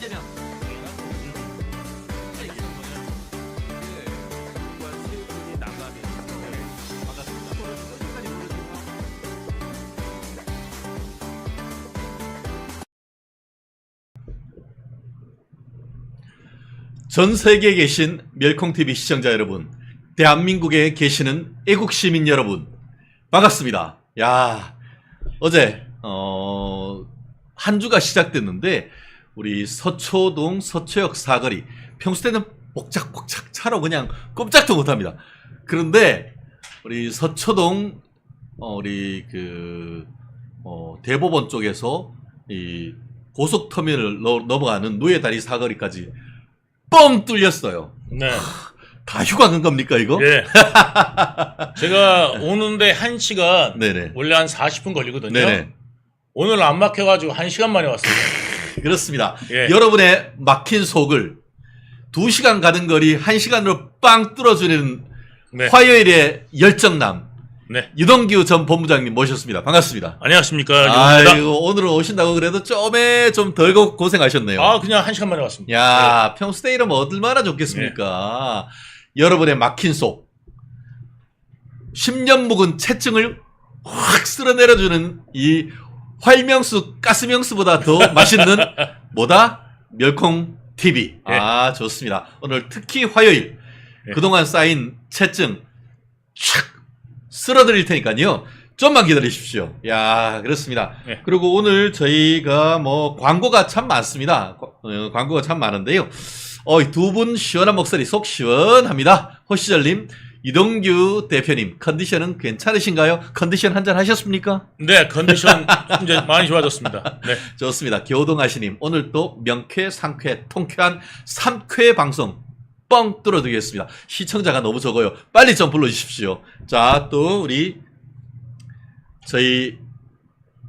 이재명. 전 세계에 계신 멸콩TV 시청자 여러분, 대한민국에 계시는 애국시민 여러분, 반갑습니다. 야, 어제 한 주가 시작됐는데 우리 서초동 서초역 사거리, 평소 때는 복작복작 차로 그냥 꼼짝도 못합니다. 그런데 우리 서초동 우리 대법원 쪽에서 이 고속터미널을 넘어가는 노예다리 사거리까지 뻥 뚫렸어요. 네. 다 휴가 간 겁니까, 이거? 예. 제가 오는데 1시간, 네네. 원래 한 40분 걸리거든요. 네네. 오늘 안 막혀가지고 1시간 만에 왔습니다. 그렇습니다. 예. 여러분의 막힌 속을 2시간 가는 거리 1시간으로 빵 뚫어주는 네. 화요일의 열정남, 네. 유동규 전 본부장님 모셨습니다. 반갑습니다. 안녕하십니까. 유동규입니다. 아이고, 오늘은 오신다고 그래도 좀 덜 고생하셨네요. 아, 그냥 1시간 만에 왔습니다. 야, 평소 때 이러면 얼마나 좋겠습니까? 여러분의 막힌 속, 10년 묵은 채증을 확 쓸어내려주는 이 활명수, 가스명수보다 더 맛있는 뭐다? 멸콩TV. 예. 아, 좋습니다. 오늘 특히 화요일, 예. 그동안 쌓인 채증 촥 쓸어드릴 테니까요. 좀만 기다리십시오. 야, 그렇습니다. 예. 그리고 오늘 저희가 뭐 광고가 참 많습니다. 광고가 참 많은데요. 두 분 시원한 목소리 속 시원합니다. 호시절님, 유동규 대표님, 컨디션은 괜찮으신가요? 컨디션 한잔 하셨습니까? 네, 컨디션 이제 많이 좋아졌습니다. 네. 좋습니다. 교동아시님, 오늘 또 명쾌, 상쾌, 통쾌한 3쾌 방송 뻥 뚫어드리겠습니다. 시청자가 너무 적어요. 빨리 좀 불러주십시오. 자, 또 저희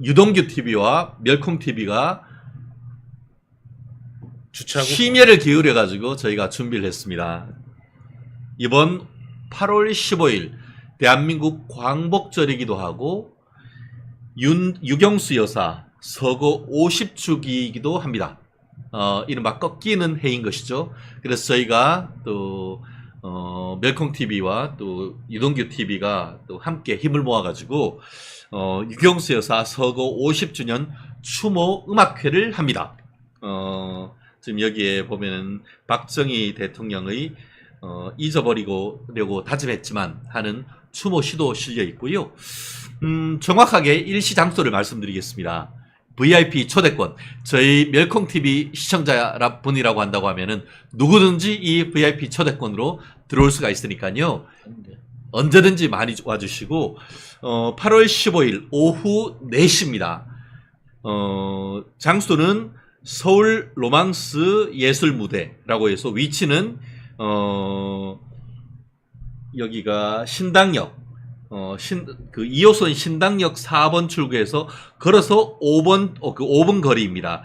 유동규 TV와 멸콩 TV가 주차하고. 심혈을 기울여가지고 저희가 준비를 했습니다. 이번 8월 15일 대한민국 광복절이기도 하고 유경수 여사 서거 50주기이기도 합니다. 이른바 꺾이는 해인 것이죠. 그래서 저희가 또 멸콩TV와 또 유동규TV가 또 함께 힘을 모아가지고 유경수 여사 서거 50주년 추모 음악회를 합니다. 지금 여기에 보면은 박정희 대통령의 잊어버리려고 다짐했지만 하는 추모 시도 실려 있고요. 정확하게 일시 장소를 말씀드리겠습니다. VIP 초대권. 저희 멸콩TV 시청자분이라고 한다고 하면은 누구든지 이 VIP 초대권으로 들어올 수가 있으니까요. 언제든지 많이 와주시고, 8월 15일 오후 4시입니다. 장소는 서울 로망스 예술무대라고 해서 위치는, 여기가 신당역, 2호선 신당역 4번 출구에서 걸어서 5분 거리입니다.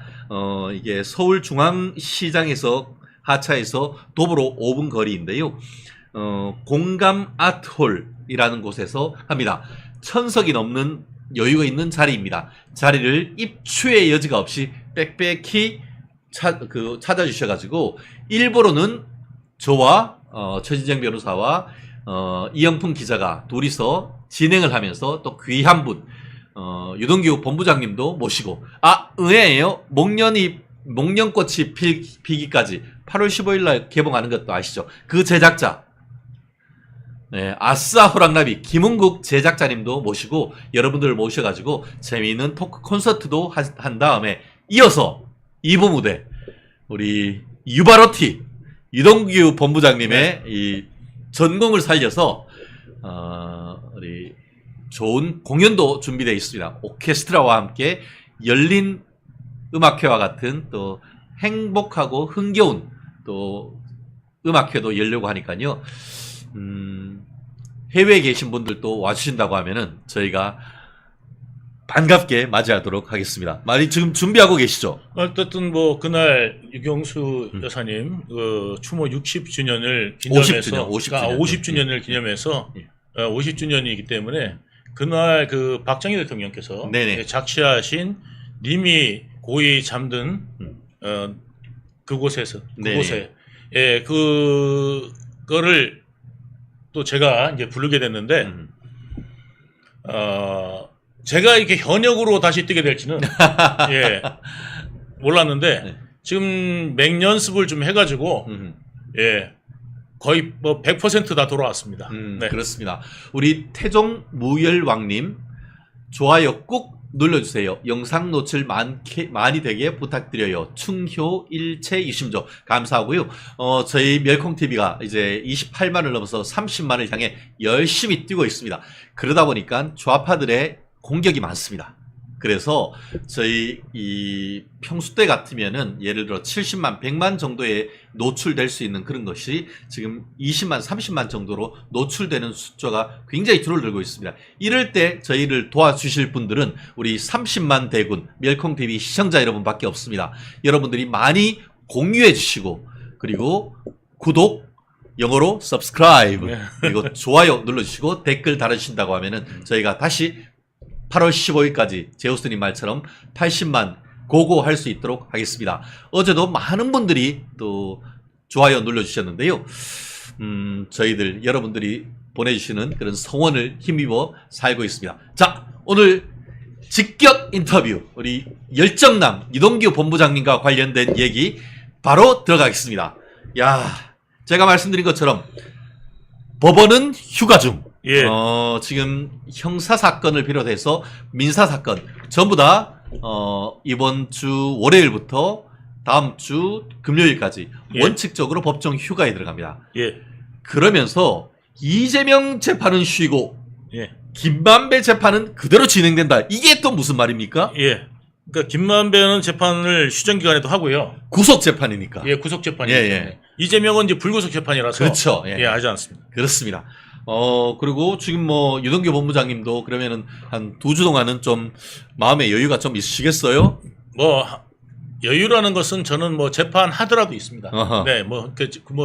이게 서울중앙시장에서 하차해서 도보로 5분 거리인데요. 공감 아트홀이라는 곳에서 합니다. 1000석이 넘는 여유가 있는 자리입니다. 자리를 입추의 여지가 없이 빽빽히 찾아주셔가지고, 일부러는 저와 최진정 변호사와 이영풍 기자가 둘이서 진행을 하면서 또 귀한 분, 유동규 본부장님도 모시고, 의외예요. 목련꽃이 피기까지 8월 15일 날 개봉하는 것도 아시죠? 그 제작자, 네, 아싸 호랑나비 김은국 제작자님도 모시고 여러분들을 모셔가지고 재미있는 토크 콘서트도 한 다음에 이어서 2부 무대, 우리 유바로티 유동규 본부장님의 이 전공을 살려서 우리 좋은 공연도 준비되어 있습니다. 오케스트라와 함께 열린 음악회와 같은 또 행복하고 흥겨운 또 음악회도 열려고 하니까요. 해외에 계신 분들도 와주신다고 하면은 저희가 반갑게 맞이하도록 하겠습니다. 많이 지금 준비하고 계시죠? 어쨌든 뭐 그날 유경수 여사님 추모 60주년을 기념해서 50주년을 기념해서 50주년이기 때문에 그날 그 박정희 대통령께서 네네. 작시하신 님이 고이 잠든 그곳에서 네. 그곳에 예 그거를 또 제가 이제 부르게 됐는데 제가 이렇게 현역으로 다시 뛰게 될지는 예 몰랐는데 네. 지금 맹연습을 좀 해가지고 예 거의 뭐 100% 다 돌아왔습니다. 네. 그렇습니다. 우리 태종 무열왕님 좋아요 꾹 눌러주세요. 영상 노출 많이 되게 부탁드려요. 충효 일체 이심조 감사하고요. 저희 멸콩TV가 이제 28만을 넘어서 30만을 향해 열심히 뛰고 있습니다. 그러다 보니까 좌파들의 공격이 많습니다. 그래서 저희 이 평소 때 같으면은 예를 들어 70만, 100만 정도에 노출될 수 있는 그런 것이 지금 20만, 30만 정도로 노출되는 숫자가 굉장히 줄어들고 있습니다. 이럴 때 저희를 도와주실 분들은 우리 30만 대군 멸콩TV 시청자 여러분밖에 없습니다. 여러분들이 많이 공유해 주시고 그리고 구독, 영어로 subscribe 그리고 좋아요 눌러주시고 댓글 달아주신다고 하면은 저희가 다시 8월 15일까지 제우스님 말처럼 80만 고고 할 수 있도록 하겠습니다. 어제도 많은 분들이 또 좋아요 눌러주셨는데요. 저희들 여러분들이 보내주시는 그런 성원을 힘입어 살고 있습니다. 자, 오늘 직격 인터뷰 우리 열정남 이동규 본부장님과 관련된 얘기 바로 들어가겠습니다. 야, 제가 말씀드린 것처럼 법원은 휴가 중. 예. 지금 형사사건을 비롯해서 민사사건 전부 다 이번 주 월요일부터 다음 주 금요일까지 예. 원칙적으로 법정 휴가에 들어갑니다. 예. 그러면서 이재명 재판은 쉬고 예. 김만배 재판은 그대로 진행된다. 이게 또 무슨 말입니까? 예. 그러니까 김만배는 재판을 휴정 기간에도 하고요. 구속 재판이니까. 예, 구속 재판이기 예, 예. 때문에. 이재명은 이제 불구속 재판이라서 그렇죠. 예, 하지 않습니다. 그렇습니다. 그리고 지금 뭐 유동규 본부장님도 그러면은 한 2주 동안은 좀 마음의 여유가 좀 있으시겠어요? 뭐 여유라는 것은 저는 뭐 재판 하더라도 있습니다. 어허. 네, 뭐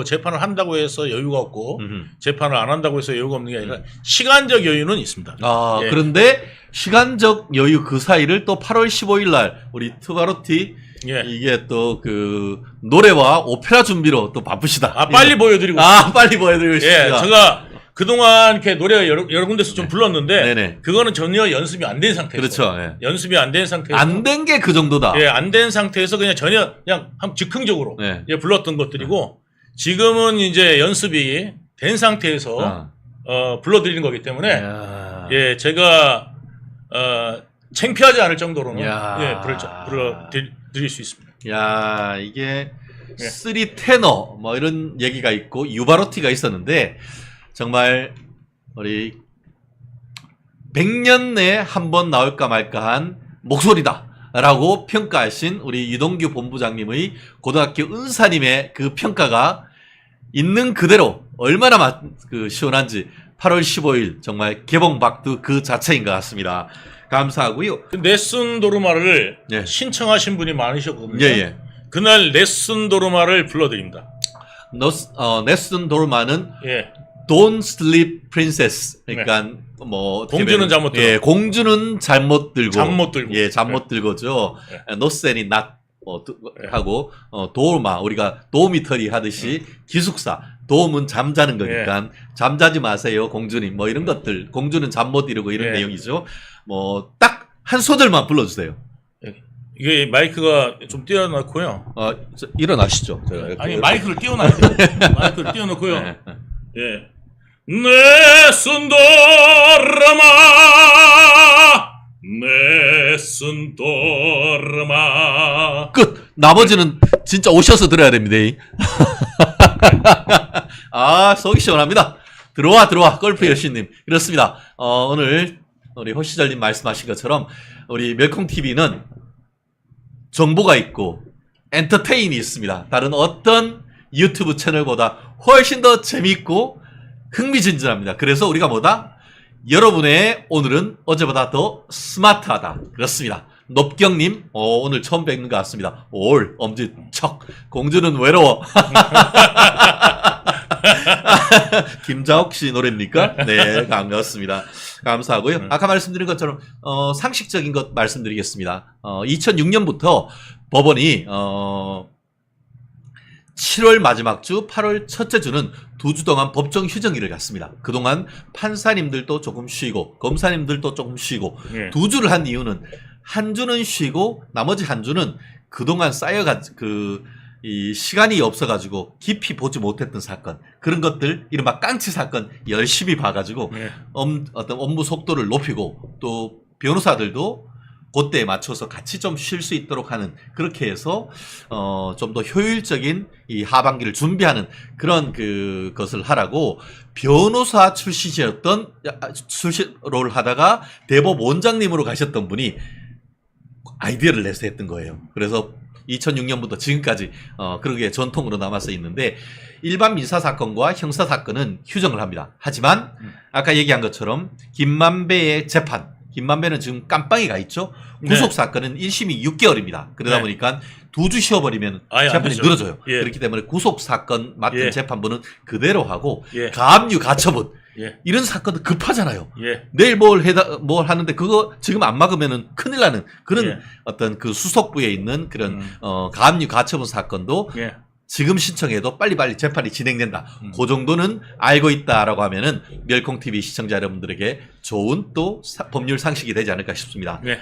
재판을 한다고 해서 여유가 없고 재판을 안 한다고 해서 여유가 없는 게 아니라 시간적 여유는 있습니다. 예. 그런데 시간적 여유 그 사이를 또 8월 15일 날 우리 트바로티 예. 이게 또 그 노래와 오페라 준비로 또 바쁘시다. 빨리 보여드리고 빨리 보여드리고 예, 싶습니다. 제가 그동안 이렇게 노래 여러 군데서 좀 불렀는데 네네. 그거는 전혀 연습이 안 된 상태에서 그렇죠. 예. 연습이 안 된 상태에서 안 된 게 그 정도다. 예, 안 된 상태에서 그냥 전혀 그냥 즉흥적으로 네. 예, 불렀던 것들이고 지금은 이제 연습이 된 상태에서 불러드리는 거기 때문에 예, 제가 창피하지 않을 정도로는 예, 불러드릴 수 있습니다. 야, 이게 쓰리 테너 뭐 이런 얘기가 있고 유바로티가 있었는데 정말 우리 100년 내에 한 번 나올까 말까한 목소리다라고 평가하신 우리 유동규 본부장님의 고등학교 은사님의 그 평가가 있는 그대로 얼마나 시원한지 8월 15일 정말 개봉박두 그 자체인 것 같습니다. 감사하고요. 네슨 도르마를 예. 신청하신 분이 많으셨거든요. 예. 그날 네슨 도르마를 불러드립니다. 네슨 도르마는 예. Don't Sleep Princess. 그러니까 뭐 공주는 잠 못 들고. 예, 공주는 잠못 들고. 예, 잠 못 들고죠. 노센이 not 하고 도르마 우리가 도미터리 하듯이 기숙사. 도움은 잠자는 거니까 잠자지 마세요, 공주님. 뭐 이런 것들. 공주는 잠 못 이루고 이런 내용이죠. 뭐 딱 한 소절만 불러주세요. 이게 마이크가 좀 띄워놓고요. 일어나시죠. 아니 마이크를 띄워놔야 돼요. 마이크를 띄워놓고요. 예. 네슨 도르마 네슨 도르마 끝. 나머지는 진짜 오셔서 들어야 됩니다. 속이 시원합니다. 들어와 골프 여신님. 그렇습니다. 오늘 우리 호시절님 말씀하신 것처럼 우리 멸콩TV는 정보가 있고 엔터테인이 있습니다. 다른 어떤 유튜브 채널보다 훨씬 더 재미있고 흥미진진합니다. 그래서 우리가 뭐다? 여러분의 오늘은 어제보다 더 스마트하다. 그렇습니다. 높경님, 오늘 처음 뵙는 것 같습니다. 엄지척. 공주는 외로워. 김자옥 씨 노래입니까? 네, 반갑습니다. 감사하고요. 아까 말씀드린 것처럼 상식적인 것 말씀드리겠습니다. 2006년부터 법원이 7월 마지막 주, 8월 첫째 주는 2주 동안 법정 휴정일을 갖습니다. 그동안 판사님들도 조금 쉬고 검사님들도 조금 쉬고 예. 2주를 한 이유는 한 주는 쉬고 나머지 한 주는 그동안 이 시간이 없어가지고 깊이 보지 못했던 사건, 그런 것들, 이른바 깡치 사건 열심히 봐가지고 예. 어떤 업무 속도를 높이고 또 변호사들도 그때에 맞춰서 같이 좀 쉴 수 있도록 하는, 그렇게 해서 좀 더 효율적인 이 하반기를 준비하는 그런 것을 하라고 변호사 출신이었던 출신을 하다가 대법 원장님으로 가셨던 분이 아이디어를 내서 했던 거예요. 그래서 2006년부터 지금까지 그렇게 전통으로 남아서 있는데, 일반 민사사건과 형사사건은 휴정을 합니다. 하지만 아까 얘기한 것처럼 김만배의 재판, 김만배는 지금 깜빵에 가 있죠. 구속사건은 1심이 6개월입니다. 그러다 보니까 2주 쉬어버리면 재판이 늘어져요. 예. 그렇기 때문에 구속사건 맡은 예. 재판부는 그대로 하고, 예. 가압류 가처분 예. 이런 사건도 급하잖아요. 예. 내일 뭘 하는데 그거 지금 안 막으면은 큰일 나는 그런 예. 어떤 그 수석부에 있는 그런 가압류 가처분 사건도 예. 지금 신청해도 빨리빨리 재판이 진행된다. 그 정도는 알고 있다라고 하면은 멸콩TV 시청자 여러분들에게 좋은 또 법률 상식이 되지 않을까 싶습니다. 예.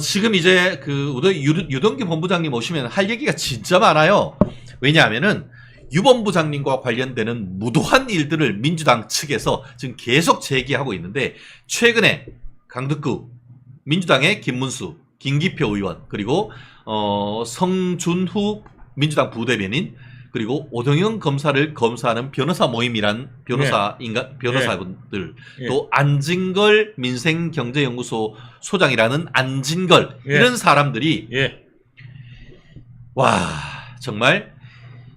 지금 이제 유동규 본부장님 오시면 할 얘기가 진짜 많아요. 왜냐하면은 유본부장님과 관련되는 무도한 일들을 민주당 측에서 지금 계속 제기하고 있는데, 최근에 강덕구, 민주당의 김문수, 김기표 의원, 그리고 성준후 민주당 부대변인, 그리고 오동영 검사를 검사하는 변호사 모임이란 변호사분들, 예. 또 안진걸 민생경제연구소 소장이라는 안진걸, 예. 이런 사람들이 예. 와, 정말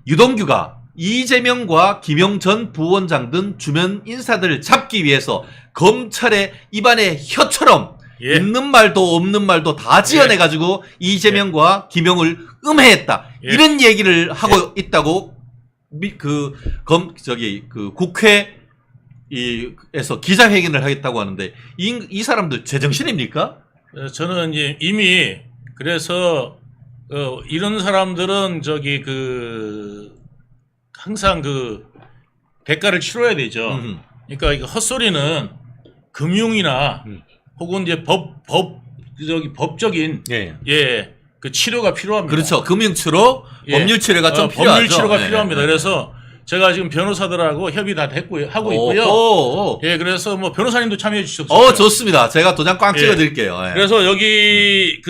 유동규가 이재명과 김용 전 부원장 등 주변 인사들을 잡기 위해서 검찰의 입안에 혀처럼 예. 있는 말도 없는 말도 다 지어내가지고 이재명과 김용을 음해했다. 예. 이런 얘기를 하고 있다고 국회에서 기자회견을 하겠다고 하는데, 이 사람들 제정신입니까? 저는 이제 이미 그래서 이런 사람들은 항상 대가를 치러야 되죠. 그러니까 이거 헛소리는 금융이나 혹은 이제 법적인 그 치료가 필요합니다. 그렇죠. 금융치료, 예. 법률치료가 좀 필요하죠. 법률 치료가 네. 필요합니다. 하고 제가 지금 변호사들하고 협의 다 하고 있고요. 예, 그래서 뭐 변호사님도 참여해 주셨어요. 좋습니다. 제가 도장 꽝 찍어드릴게요. 예. 그래서 여기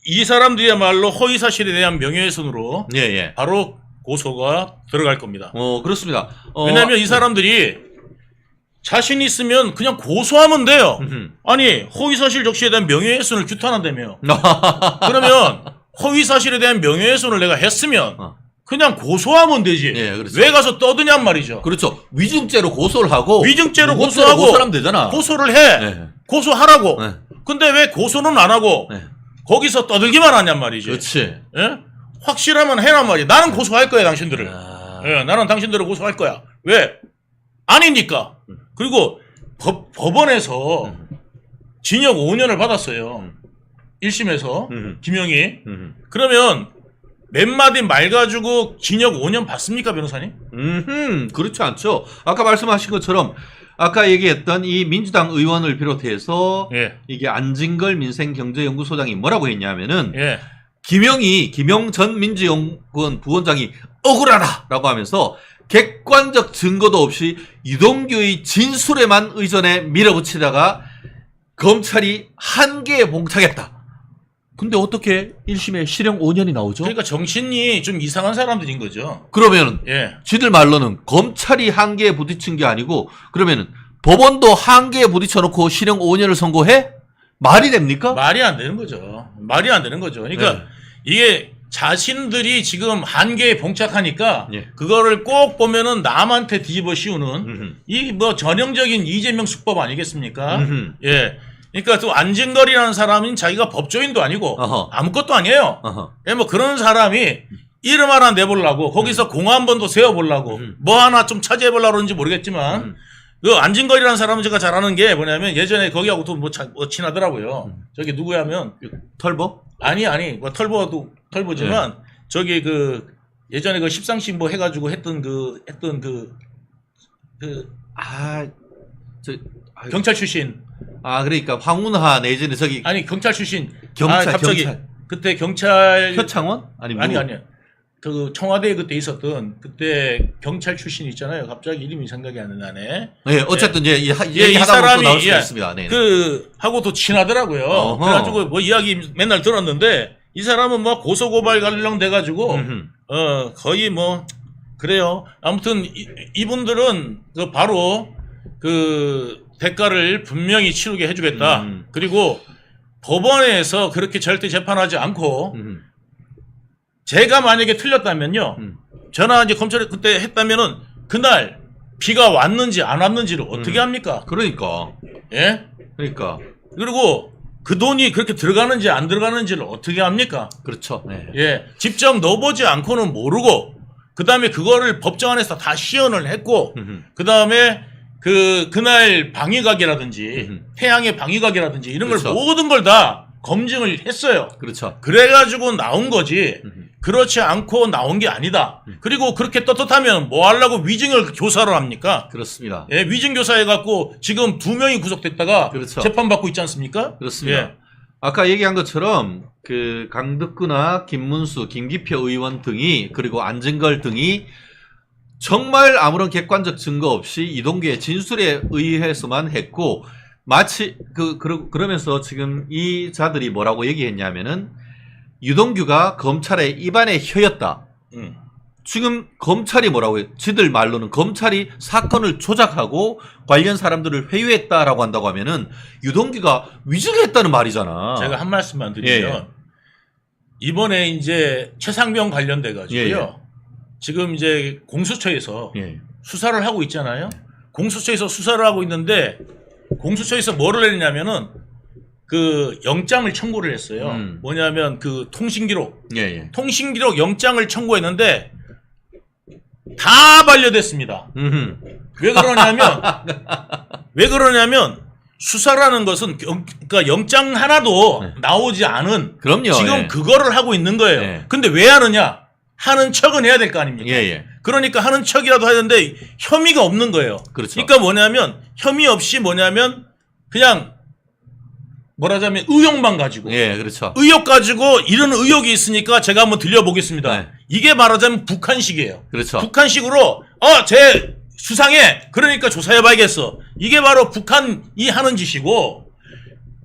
이 사람들이야말로 허위 사실에 대한 명예훼손으로 바로 고소가 들어갈 겁니다. 그렇습니다. 왜냐하면 이 사람들이 자신 있으면 그냥 고소하면 돼요. 아니, 허위 사실 적시에 대한 명예훼손을 규탄한다며. 그러면 허위 사실에 대한 명예훼손을 내가 했으면 그냥 고소하면 되지. 예, 그렇죠. 왜 가서 떠드냔 말이죠. 그렇죠. 위증죄로 고소를 하고, 위증죄로 무고죄로 고소하고 고소하면 되잖아. 고소를 해. 고소하라고. 근데 왜 고소는 안 하고 거기서 떠들기만 하냔 말이지. 그렇지. 예? 확실하면 해란 말이야. 나는 고소할 거야, 당신들을. 예, 나는 당신들을 고소할 거야. 왜? 아니니까. 그리고 법원에서 징역 5년을 받았어요. 1심에서 김영희. 그러면 몇 마디 말 가지고 징역 5년 받습니까, 변호사님? 그렇지 않죠. 아까 말씀하신 것처럼 아까 얘기했던 이 민주당 의원을 비롯해서 이게 안진걸 민생경제연구소장이 뭐라고 했냐면은 김용 전 민주연구원 부원장이 억울하다라고 하면서 객관적 증거도 없이 유동규의 진술에만 의존해 밀어붙이다가 검찰이 한계에 봉착했다. 근데 어떻게 1심에 실형 5년이 나오죠? 그러니까 정신이 좀 이상한 사람들인 거죠. 그러면은 지들 말로는 검찰이 한계에 부딪힌 게 아니고, 그러면은 법원도 한계에 부딪혀놓고 실형 5년을 선고해? 말이 됩니까? 말이 안 되는 거죠. 말이 안 되는 거죠. 그러니까 이게 자신들이 지금 한계에 봉착하니까 그거를 꼭 보면은 남한테 뒤집어 씌우는 이 뭐 전형적인 이재명 수법 아니겠습니까? 예. 그러니까 또 안진걸이라는 사람은 자기가 법조인도 아니고 아무것도 아니에요. 뭐 그런 사람이 이름 하나 내보려고 거기서 공 한 번 더 세워보려고 뭐 하나 좀 차지해보려고 그런지 모르겠지만 그 안진걸이라는 사람은 제가 잘 아는 게 뭐냐면 예전에 거기하고 또 뭐 친하더라고요. 저기 누구야 하면 털보? 아니 뭐 털보지만 저기 예전에 그 십상식 뭐 해가지고 했던 경찰 출신. 그러니까 황운하 내지는 저기 아니 경찰 출신. 경찰 갑자기 경찰. 그때 경찰 표창원? 아니 그 청와대에 그때 있었던 그때 경찰 출신 있잖아요. 갑자기 이름이 생각이 안 나네. 네, 어쨌든 이제 이 얘기하다 보면 또 나올 수가 있습니다. 네. 그 하고 또 친하더라고요. 어허. 그래가지고 뭐 이야기 맨날 들었는데 이 사람은 뭐 고소고발 관련 돼가지고 거의 뭐 그래요. 아무튼 이분들은 그 바로 그 대가를 분명히 치르게 해주겠다. 그리고 법원에서 그렇게 절대 재판하지 않고 제가 만약에 틀렸다면요. 저나 이제 검찰이 그때 했다면은 그날 비가 왔는지 안 왔는지를 어떻게 합니까? 그러니까. 예? 그러니까. 그리고 그 돈이 그렇게 들어가는지 안 들어가는지를 어떻게 합니까? 그렇죠. 네. 예. 직접 넣어보지 않고는 모르고 그 다음에 그거를 법정 안에서 다 시연을 했고 그 다음에 그날 방위각이라든지 태양의 방위각이라든지 이런 그렇죠. 걸 모든 걸 다 검증을 했어요. 그렇죠. 그래가지고 나온 거지. 그렇지 않고 나온 게 아니다. 그리고 그렇게 떳떳하면 뭐 하려고 위증을 교사를 합니까? 그렇습니다. 예, 위증 교사해갖고 지금 2명이 구속됐다가 그렇죠. 재판받고 있지 않습니까? 그렇습니다. 예. 아까 얘기한 것처럼 그 강덕구나 김문수, 김기표 의원 등이 그리고 안진걸 등이 정말 아무런 객관적 증거 없이 이동규의 진술에 의해서만 했고 마치 그러면서 지금 이 자들이 뭐라고 얘기했냐면은 유동규가 검찰의 입안의 혀였다. 지금 검찰이 뭐라고 해요? 지들 말로는 검찰이 사건을 조작하고 관련 사람들을 회유했다라고 한다고 하면은 유동규가 위증했다는 말이잖아. 제가 한 말씀만 드리면 예. 이번에 이제 최상병 관련돼 가지고요. 예. 지금 이제 공수처에서 예. 수사를 하고 있잖아요. 공수처에서 수사를 하고 있는데 공수처에서 뭐를 했냐면은 그 영장을 청구를 했어요. 뭐냐면 그 통신기록, 예. 통신기록 영장을 청구했는데 다 반려됐습니다. 왜 그러냐면 수사라는 것은 그러니까 영장 하나도 나오지 않은 그럼요. 지금 예. 그거를 하고 있는 거예요. 예. 근데 왜 하느냐? 하는 척은 해야 될 거 아닙니까? 예. 그러니까 하는 척이라도 하는데 혐의가 없는 거예요. 그렇죠. 그러니까 뭐냐면 혐의 없이 뭐냐면 그냥 뭐라자면 의혹만 가지고 예, 그렇죠. 의혹 가지고 이런 의혹이 있으니까 제가 한번 들려보겠습니다. 네. 이게 말하자면 북한식이에요. 그렇죠. 북한식으로 쟤 수상해. 그러니까 조사해봐야겠어. 이게 바로 북한이 하는 짓이고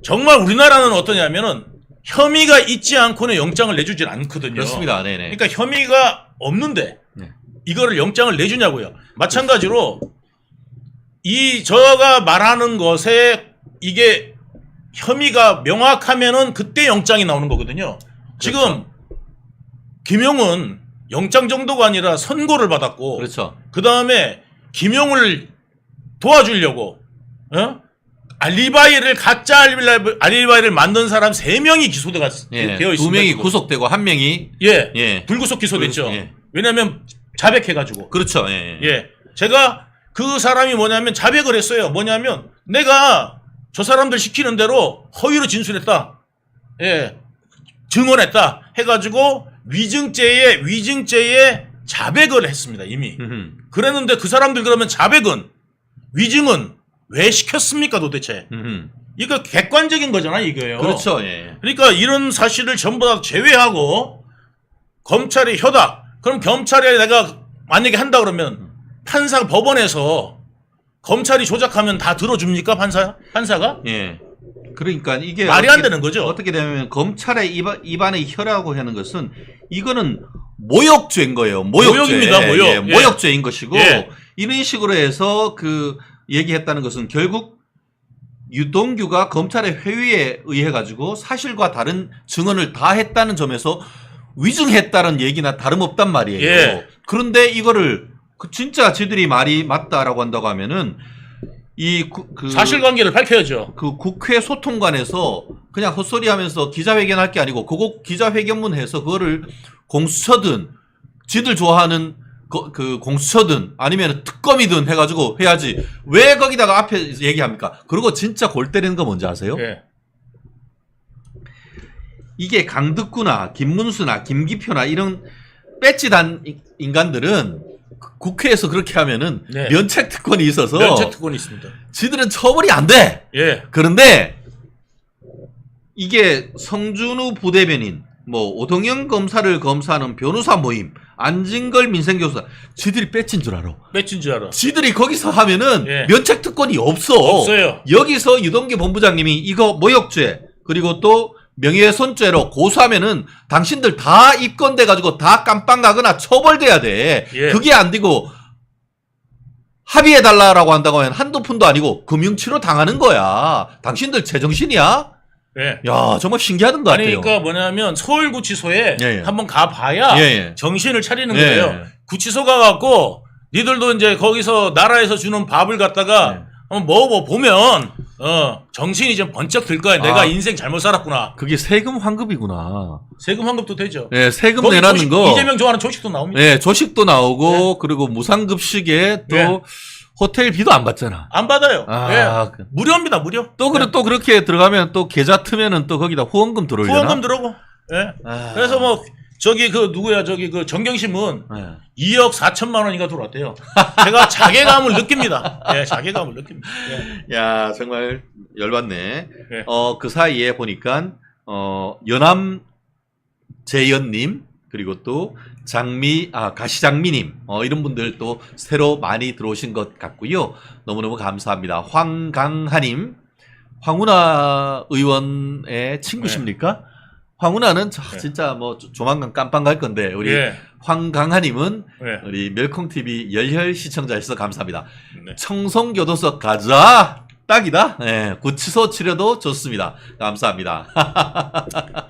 정말 우리나라는 어떠냐면은 혐의가 있지 않고는 영장을 내주질 않거든요. 그렇습니다. 네네. 그러니까 혐의가 없는데 네. 이거를 영장을 내주냐고요. 마찬가지로 저가 말하는 것에 이게 혐의가 명확하면은 그때 영장이 나오는 거거든요. 지금 그렇죠. 김용은 영장 정도가 아니라 선고를 받았고 그렇죠. 그 다음에 김용을 도와주려고 가짜 알리바이를 만든 사람 3명이 기소되어 있습니다. 2명이 구속되고 1명이 불구속 기소됐죠. 예. 왜냐하면 자백해가지고. 그렇죠. 제가 그 사람이 뭐냐면 자백을 했어요. 뭐냐면 내가 저 사람들 시키는 대로 허위로 진술했다. 증언했다. 해가지고 위증죄에 자백을 했습니다. 이미. 그랬는데 그 사람들 그러면 위증은 왜 시켰습니까 도대체? 이거 객관적인 거잖아 이거예요. 그렇죠. 그러니까 이런 사실을 전부 다 제외하고 검찰이 혀다. 그럼 검찰이 내가 만약에 한다 그러면 법원에서 검찰이 조작하면 다 들어줍니까 판사가? 그러니까 이게 말이 안 되는 거죠. 어떻게 되면 검찰의 입안의 혀라고 하는 것은 이거는 모욕죄인 거예요. 모욕입니다. 모욕. 모욕죄인 것이고 이런 식으로 해서 얘기했다는 것은 결국 유동규가 검찰의 회유에 의해 가지고 사실과 다른 증언을 다 했다는 점에서 위증했다는 얘기나 다름없단 말이에요. 그런데 이거를 진짜 지들이 말이 맞다라고 한다고 하면은 사실관계를 밝혀야죠. 국회 소통관에서 그냥 헛소리하면서 기자회견할 게 아니고 그거 기자회견문 해서 그거를 공수처든 지들 좋아하는 공수처든 아니면 특검이든 해가지고 해야지. 왜 거기다가 앞에 얘기합니까? 그리고 진짜 골 때리는 거 뭔지 아세요? 이게 강덕구나 김문수나 김기표나 이런 배지단 인간들은 국회에서 그렇게 하면은 네. 면책 특권이 있어서 면책 특권이 있습니다. 지들은 처벌이 안 돼. 예. 그런데 이게 성준우 부대변인, 뭐 오동영 검사를 검사하는 변호사 모임, 안진걸 민생교수사, 지들이 뺏진 줄 알아. 뺏긴 줄 알아. 지들이 거기서 하면은 예. 면책 특권이 없어. 없어요. 여기서 유동규 본부장님이 이거 모욕죄 그리고 또 명예훼손죄로 고소하면은 당신들 다 입건돼 가지고 다 깜빵 가거나 처벌돼야 돼. 예. 그게 안 되고 합의해 달라라고 한다고 하면 한두 푼도 아니고 금융치료 당하는 거야. 당신들 제정신이야? 예. 야, 정말 신기하던 것 같아요. 그러니까 뭐냐면 서울구치소에 예, 예. 한번 가봐야 예, 예. 정신을 차리는 예, 거예요. 예. 구치소 가갖고 니들도 이제 거기서 나라에서 주는 밥을 갖다가 예. 한번 먹어보면 정신이 좀 번쩍 들 거야. 내가 인생 잘못 살았구나. 그게 세금 환급이구나. 세금 환급도 되죠. 예, 세금 거기 내라는 조식, 거. 이재명 좋아하는 조식도 나옵니다. 예, 조식도 나오고 그리고 무상급식에 또 예. 호텔비도 안 받잖아. 안 받아요. 아, 예. 무료입니다. 무료. 또 또 그렇게 들어가면 또 계좌 트면은 또 거기다 후원금 들어오려나? 후원금 들어오고. 예. 아. 그래서 뭐 저기 그 누구야 저기 그 정경심은 예. 2억 4천만 원인가 들어왔대요. 제가 자괴감을 느낍니다. 예, 자괴감을 느낍니다. 예. 야, 정말 열받네. 예. 그 사이에 보니까 연암 재연님 그리고 또 가시장미님 이런 분들 또 새로 많이 들어오신 것 같고요. 너무너무 감사합니다. 황강하님, 황운하 의원의 친구십니까? 황운하는 진짜 뭐 조만간 깜빵 갈 건데 우리 예. 황강하님은 예. 우리 멸콩TV 열혈 시청자셔서 감사합니다. 네. 청송교도소 가자. 딱이다. 네, 구치소 치료도 좋습니다. 감사합니다.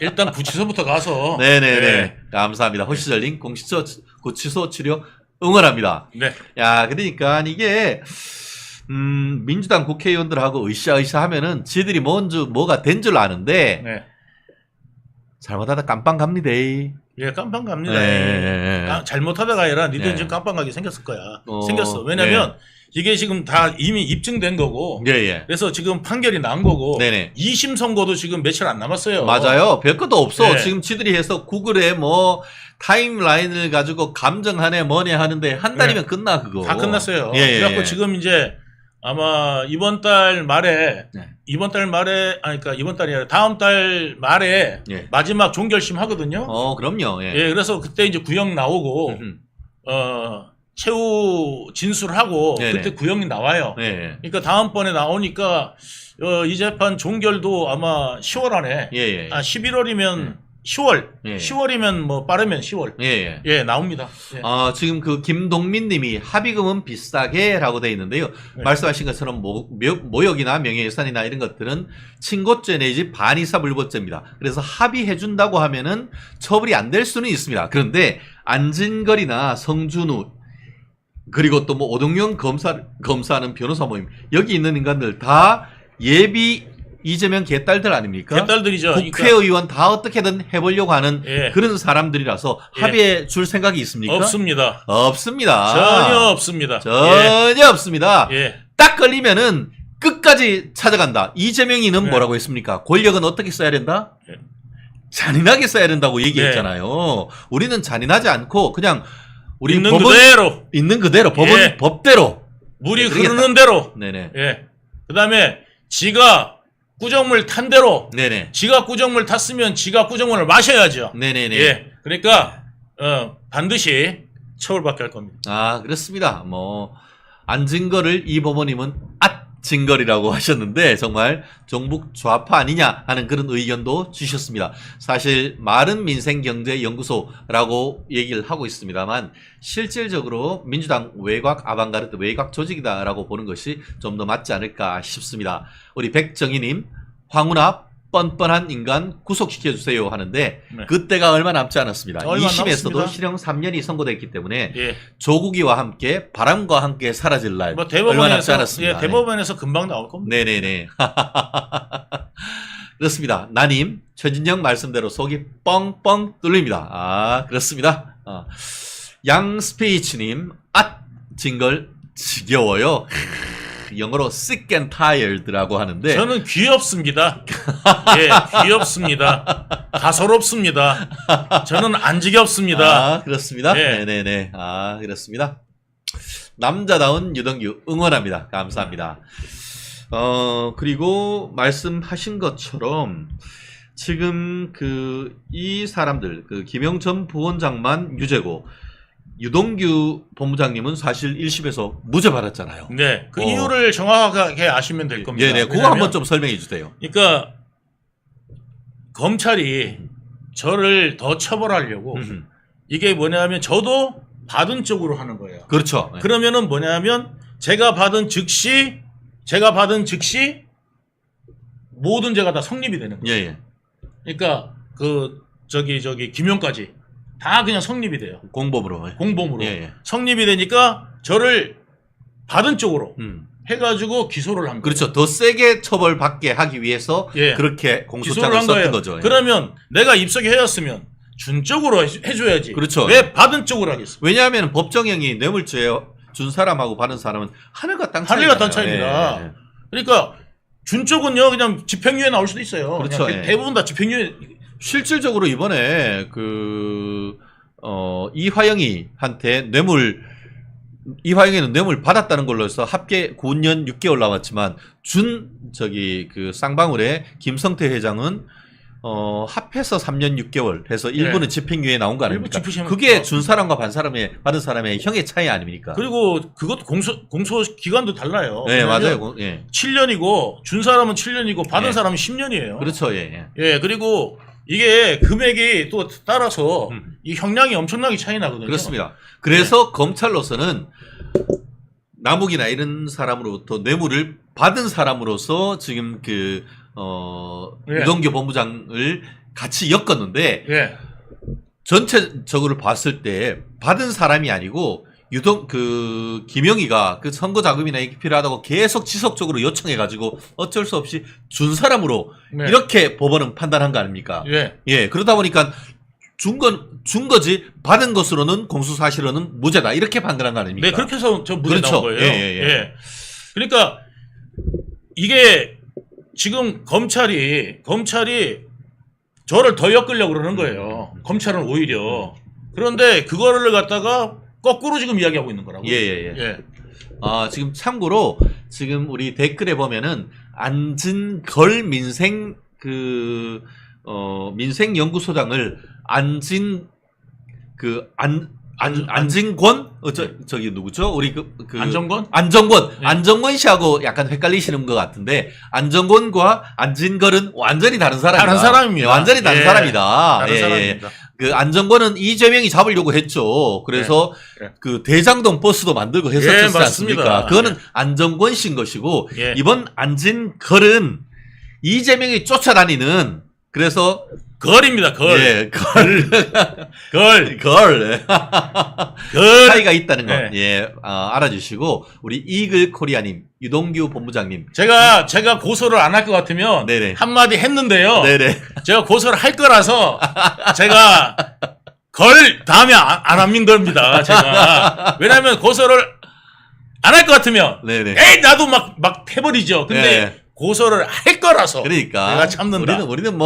일단 구치소부터 가서. 네네네. 예. 감사합니다. 호시절님 구치소 치료 응원합니다. 네. 야, 그러니까 이게 민주당 국회의원들하고 으쌰으쌰 하면은 지들이 뭐가 된 줄 아는데 네. 잘못하다 깜빵 갑니다. 예, 깜빵 갑니다. 네. 잘못하다가 아니라 니들 네. 지금 깜빵 가게 생겼을 거야. 생겼어. 왜냐면 이게 지금 다 이미 입증된 거고. 예. 그래서 지금 판결이 난 거고. 네네. 2심 선고도 지금 며칠 안 남았어요. 맞아요. 별것도 없어. 네. 지금 지들이 해서 구글에 뭐 타임라인을 가지고 감정하네 뭐네 하는데 한 달이면 끝나 그거. 다 끝났어요. 예. 그래갖고 지금 이제 아마 이번 달 말에 네. 그러니까 이번 달이 아니라 다음 달 말에 예. 마지막 종결심 하거든요. 그럼요. 예. 예, 그래서 그때 이제 구형 나오고 최후 진술하고 네네. 그때 구형이 나와요. 예. 그러니까 다음번에 나오니까 이 재판 종결도 아마 10월 안에 예. 11월이면 10월, 예. 10월이면 뭐 빠르면 10월. 예. 예, 나옵니다. 예. 지금 그 김동민 님이 합의금은 비싸게 라고 되어 있는데요. 네. 말씀하신 것처럼 모욕이나 명예훼손이나 이런 것들은 친고죄 내지 반의사불법죄입니다. 그래서 합의해 준다고 하면은 처벌이 안 될 수는 있습니다. 그런데 안진걸이나 성준우 그리고 또 뭐 오동영 검사하는 변호사 모임 여기 있는 인간들 다 예비 이재명 개딸들 아닙니까? 개딸들이죠. 국회의원 다 어떻게든 해보려고 하는 예. 그런 사람들이라서 예. 합의해 줄 생각이 있습니까? 없습니다. 없습니다. 전혀 없습니다. 전혀 없습니다. 예. 딱 걸리면은 끝까지 찾아간다. 이재명이는 예. 뭐라고 했습니까? 권력은 어떻게 써야 된다? 예. 잔인하게 써야 된다고 얘기했잖아요. 우리는 잔인하지 않고 그냥 우리 있는 법은 그대로 있는 그대로 법은 예. 법대로 물이 그러겠다. 흐르는 대로. 네네. 예. 그다음에 지가 구정물 탄 대로 네네. 지가 구정물 탔으면 지가 구정물을 마셔야죠. 네네네. 예. 그러니까 반드시 처벌받게 할 겁니다. 그렇습니다. 뭐 안진걸을 이 법원님은 앗진걸이라고 하셨는데 정말 종북 좌파 아니냐 하는 그런 의견도 주셨습니다. 사실 마른민생경제연구소라고 얘기를 하고 있습니다만 실질적으로 민주당 외곽 아방가르드 외곽 조직이다라고 보는 것이 좀 더 맞지 않을까 싶습니다. 우리 백정희님 황운하 뻔뻔한 인간 구속시켜주세요 하는데 네. 그때가 얼마 남지 않았습니다. 얼마 2심에서도 남았습니다. 실형 3년이 선고됐기 때문에 예. 조국이와 함께 바람과 함께 사라질 날 뭐 얼마 남지 대법원에서 않았습니다. 대법원에서 금방 나올 겁니다. 네네네. 그렇습니다. 나님 최진영 말씀대로 속이 뻥뻥 뚫립니다. 그렇습니다. 양스페이츠님 징걸 지겨워요. 영어로 sick and tired라고 하는데 저는 귀엽습니다. 예, 귀엽습니다. 가소롭습니다. 저는 안 지겹습니다. 아, 그렇습니다. 네. 네네네. 아, 그렇습니다. 남자다운 유동규 응원합니다. 감사합니다. 그리고 말씀하신 것처럼 지금 이 사람들, 김영 전 부원장만 유죄고, 유동규 본부장님은 사실 1심에서 무죄 받았잖아요. 네, 그 이유를 정확하게 아시면 될 겁니다. 네네, 그거 한번 좀 설명해 주세요. 그러니까 검찰이 저를 더 처벌하려고 이게 뭐냐면 저도 받은 쪽으로 하는 거예요. 그렇죠. 네. 그러면은 뭐냐면 제가 받은 즉시 모든 죄가 다 성립이 되는 거예요. 예. 그러니까 저기 김용까지 다 그냥 성립이 돼요. 공범으로. 공범으로 예. 성립이 되니까 저를 받은 쪽으로 해가지고 기소를 한 거예요. 그렇죠. 더 세게 처벌받게 하기 위해서 예. 그렇게 기소를 공소장을 한 썼던 거예요. 거죠. 예. 그러면 내가 입석이 해였으면 준 쪽으로 해줘야지. 그렇죠. 왜 받은 쪽으로 하겠어? 왜냐하면 법정형이 뇌물죄 준 사람하고 받은 사람은 하늘과 땅 차이잖아요. 하늘과 땅 차이입니다. 예. 그러니까 준 쪽은요 그냥 집행유예 나올 수도 있어요. 그렇죠. 그냥 예. 대부분 다 집행유예. 실질적으로 이번에 이화영이한테 이화영이는 뇌물 받았다는 걸로 해서 합계 9년 6개월 나왔지만 쌍방울의 김성태 회장은 합해서 3년 6개월 해서 일부는 집행유예 나온 거 아닙니까? 그게 준 사람과 받은 사람의 형의 차이 아닙니까? 그리고 그것도 공소 기간도 달라요. 네, 맞아요. 예. 7년이고 준 사람은 7년이고 받은 예. 사람은 10년이에요. 그렇죠. 예. 예, 그리고 이게 금액이 또 따라서 이 형량이 엄청나게 차이 나거든요. 그렇습니다. 그래서 검찰로서는 남욱이나 이런 사람으로부터 뇌물을 받은 사람으로서 지금 유동규 본부장을 같이 엮었는데 예. 전체적으로 봤을 때 받은 사람이 아니고 김영희가 선거 자금이나 이게 필요하다고 계속 지속적으로 요청해가지고 어쩔 수 없이 준 사람으로 네. 이렇게 법원은 판단한 거 아닙니까? 예. 그러다 보니까 준 거지 받은 것으로는 공수사실로는 무죄다 이렇게 판단한 거 아닙니까? 네, 그렇게 해서 저 무죄 그렇죠. 나온 거예요. 예. 그러니까 이게 지금 검찰이 저를 더 엮으려고 그러는 거예요. 검찰은 오히려. 그런데 그거를 갖다가 거꾸로 지금 이야기하고 있는 거라고요. 예. 지금 참고로 지금 우리 댓글에 보면은 안진걸 민생연구소장을 안진권 저기 누구죠? 우리 안정권? 안정권 씨하고 약간 헷갈리시는 것 같은데 안정권과 안진걸은 완전히 다른 사람이다. 다른 사람입니다. 완전히 다른 사람이다. 다른 사람입니다. 안정권은 이재명이 잡으려고 했죠. 그래서 대장동 버스도 만들고 했었지 않습니까? 그거는 안정권 씨인 것이고 이번 안진걸은 이재명이 쫓아다니는 그래서 걸입니다. 걸. 예, 걸. 차이가 있다는 거. 알아주시고 우리 이글 코리아님, 유동규 본부장님. 제가 고소를 안 할 것 같으면 네네. 한마디 했는데요. 네네. 제가 고소를 할 거라서 제가 걸 다음에 안 합니다 겁니다. 제가 왜냐하면 고소를 안 할 것 같으면 네네. 에이 나도 막 해버리죠. 근데 고소를 할 거라서 그러니까 내가 참는다. 우리는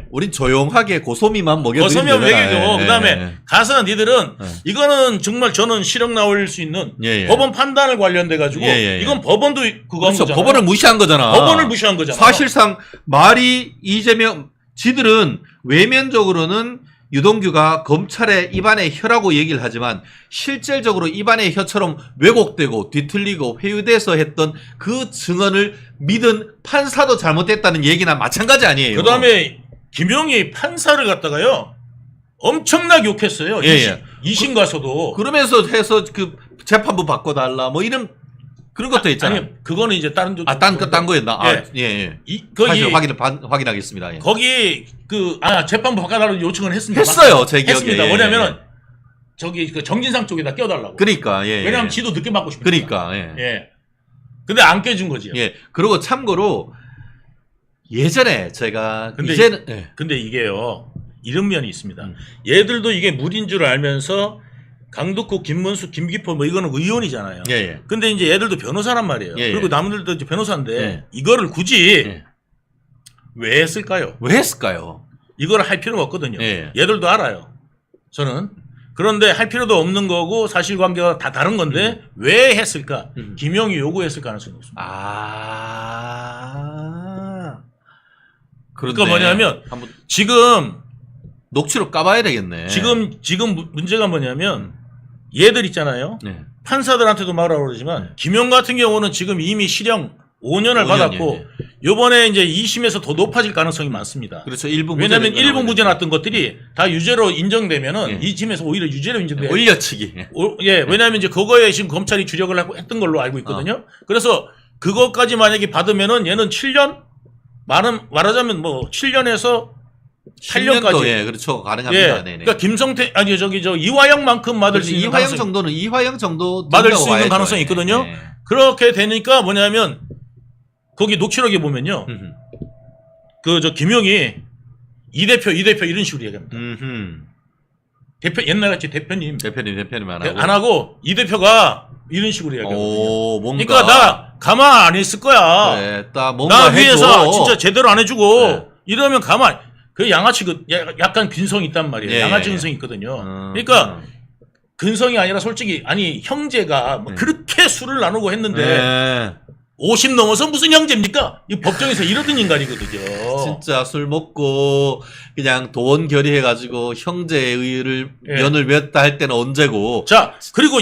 우린 조용하게 고소미만 먹여주면 고소미만 먹여줘. 그다음에 가서 니들은 이거는 정말 저는 실형 나올 수 있는 법원 판단을 관련돼 가지고 이건 법원도 그거 한 거잖아요. 법원을 무시한 거잖아. 법원을 무시한 거잖아. 사실상 말이 이재명 지들은 외면적으로는 유동규가 검찰의 입안의 혀라고 얘기를 하지만 실질적으로 입안의 혀처럼 왜곡되고 뒤틀리고 회유돼서 했던 그 증언을 믿은 판사도 잘못됐다는 얘기나 마찬가지 아니에요. 그 다음에 김용희 판사를 갖다가요 엄청나게 욕했어요. 이심 가서도. 그러면서 해서 재판부 바꿔달라 뭐 이런 그런 것도 있잖아요. 아니 그거는 이제 다른 딴 거였나? 거기 확인하겠습니다. 거기 재판부 바꿔달라고 요청을 했습니다. 했어요, 제 기억에. 했습니다. 뭐냐면은 저기 정진상 쪽에다 껴달라고. 그러니까 왜냐하면 지도 늦게 받고 싶으니까. 그러니까 근데 안 껴준 거지요. 그리고 참고로 예전에 제가 근데 이게요 이런 면이 있습니다. 얘들도 이게 물인 줄 알면서 강덕구, 김문수, 김기포 뭐 이거는 의원이잖아요. 예, 예. 근데 이제 얘들도 변호사란 말이에요. 예, 예. 그리고 남들도 이제 변호사인데 예. 이거를 굳이 예. 왜 했을까요? 왜 했을까요? 이걸 할 필요가 없거든요. 예. 얘들도 알아요. 저는. 그런데 할 필요도 없는 거고 사실관계가 다 다른 건데 왜 했을까? 김용이 요구했을 가능성이 높습니다. 그런데 그러니까 뭐냐면 한번 지금 녹취록 까봐야 되겠네. 지금 문제가 뭐냐면 얘들 있잖아요. 네. 판사들한테도 말하라고 그러지만 김용 같은 경우는 지금 이미 실형 5년을 5년, 받았고 예, 예. 요번에 이제 2심에서 더 높아질 가능성이 많습니다. 그렇죠. 일부 왜냐하면 무죄된 일부 무죄 났던 것들이 다 유죄로 인정되면은 예. 2심에서 오히려 유죄로 인정돼요. 올려치기. 예, 왜냐하면 이제 그거에 지금 검찰이 주력을 했던 걸로 알고 있거든요. 그래서 그것까지 만약에 받으면은 얘는 7년 말하자면 뭐 7년에서 8년까지. 예, 그렇죠. 가능합니다. 예. 네네. 그러니까 김성태 아니 저 이화영만큼 받을 수 있는 이화영 가능성이 이화영 정도 받을 된다고 수 있는 봐야죠. 가능성이 있거든요. 예. 그렇게 되니까 뭐냐면 거기 녹취록에 보면요. 그 저 김용이 이 대표 이런 식으로 얘기합니다. 대표 옛날같이 대표님 대표님 안 하고. 안 하고 이 대표가 이런 식으로 얘기하거든요. 오, 뭔가. 그러니까 나 가만 안 있을 거야. 네, 딱 뭔가 나 위해서 해줘. 진짜 제대로 안 해주고 네. 이러면 가만. 그 양아치 약간 근성이 있단 말이에요. 예, 양아치 예. 근성이 있거든요. 그러니까 근성이 아니라 솔직히 아니 형제가 뭐 그렇게 술을 나누고 했는데 네. 50 넘어서 무슨 형제입니까? 이 법정에서 이러던 인간이거든요. 진짜 술 먹고 그냥 도원 결의해가지고 형제의 의를 예. 면을 맺다 할 때는 언제고. 자 그리고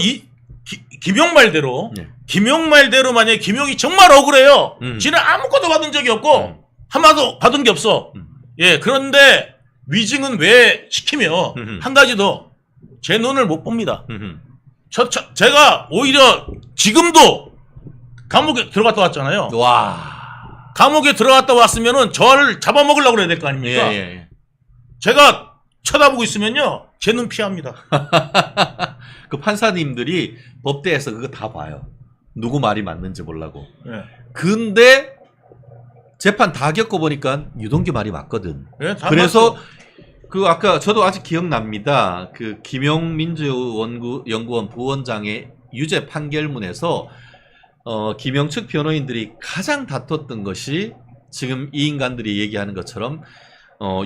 김용 말대로 예. 김용 말대로 만약에 김용이 정말 억울해요. 음. 지는 아무것도 받은 적이 없고 한마도 받은 게 없어. 예 그런데 위증은 왜 시키며 한 가지 더 제 눈을 못 봅니다. 제가 오히려 지금도 감옥에 들어갔다 왔잖아요. 와. 감옥에 들어갔다 왔으면은 저를 잡아먹으려고 그래야 될 거 아닙니까? 예. 제가 쳐다보고 있으면요 제 눈 피합니다. 그 판사님들이 법대에서 그거 다 봐요. 누구 말이 맞는지 보려고. 예. 근데 재판 다 겪어보니까 유동규 말이 맞거든. 예, 다 그래서 맞죠. 그 아까 저도 아직 기억납니다. 그 김용 민주연구원 부원장의 유죄 판결문에서 김용 측 변호인들이 가장 다퉜던 것이 지금 이 인간들이 얘기하는 것처럼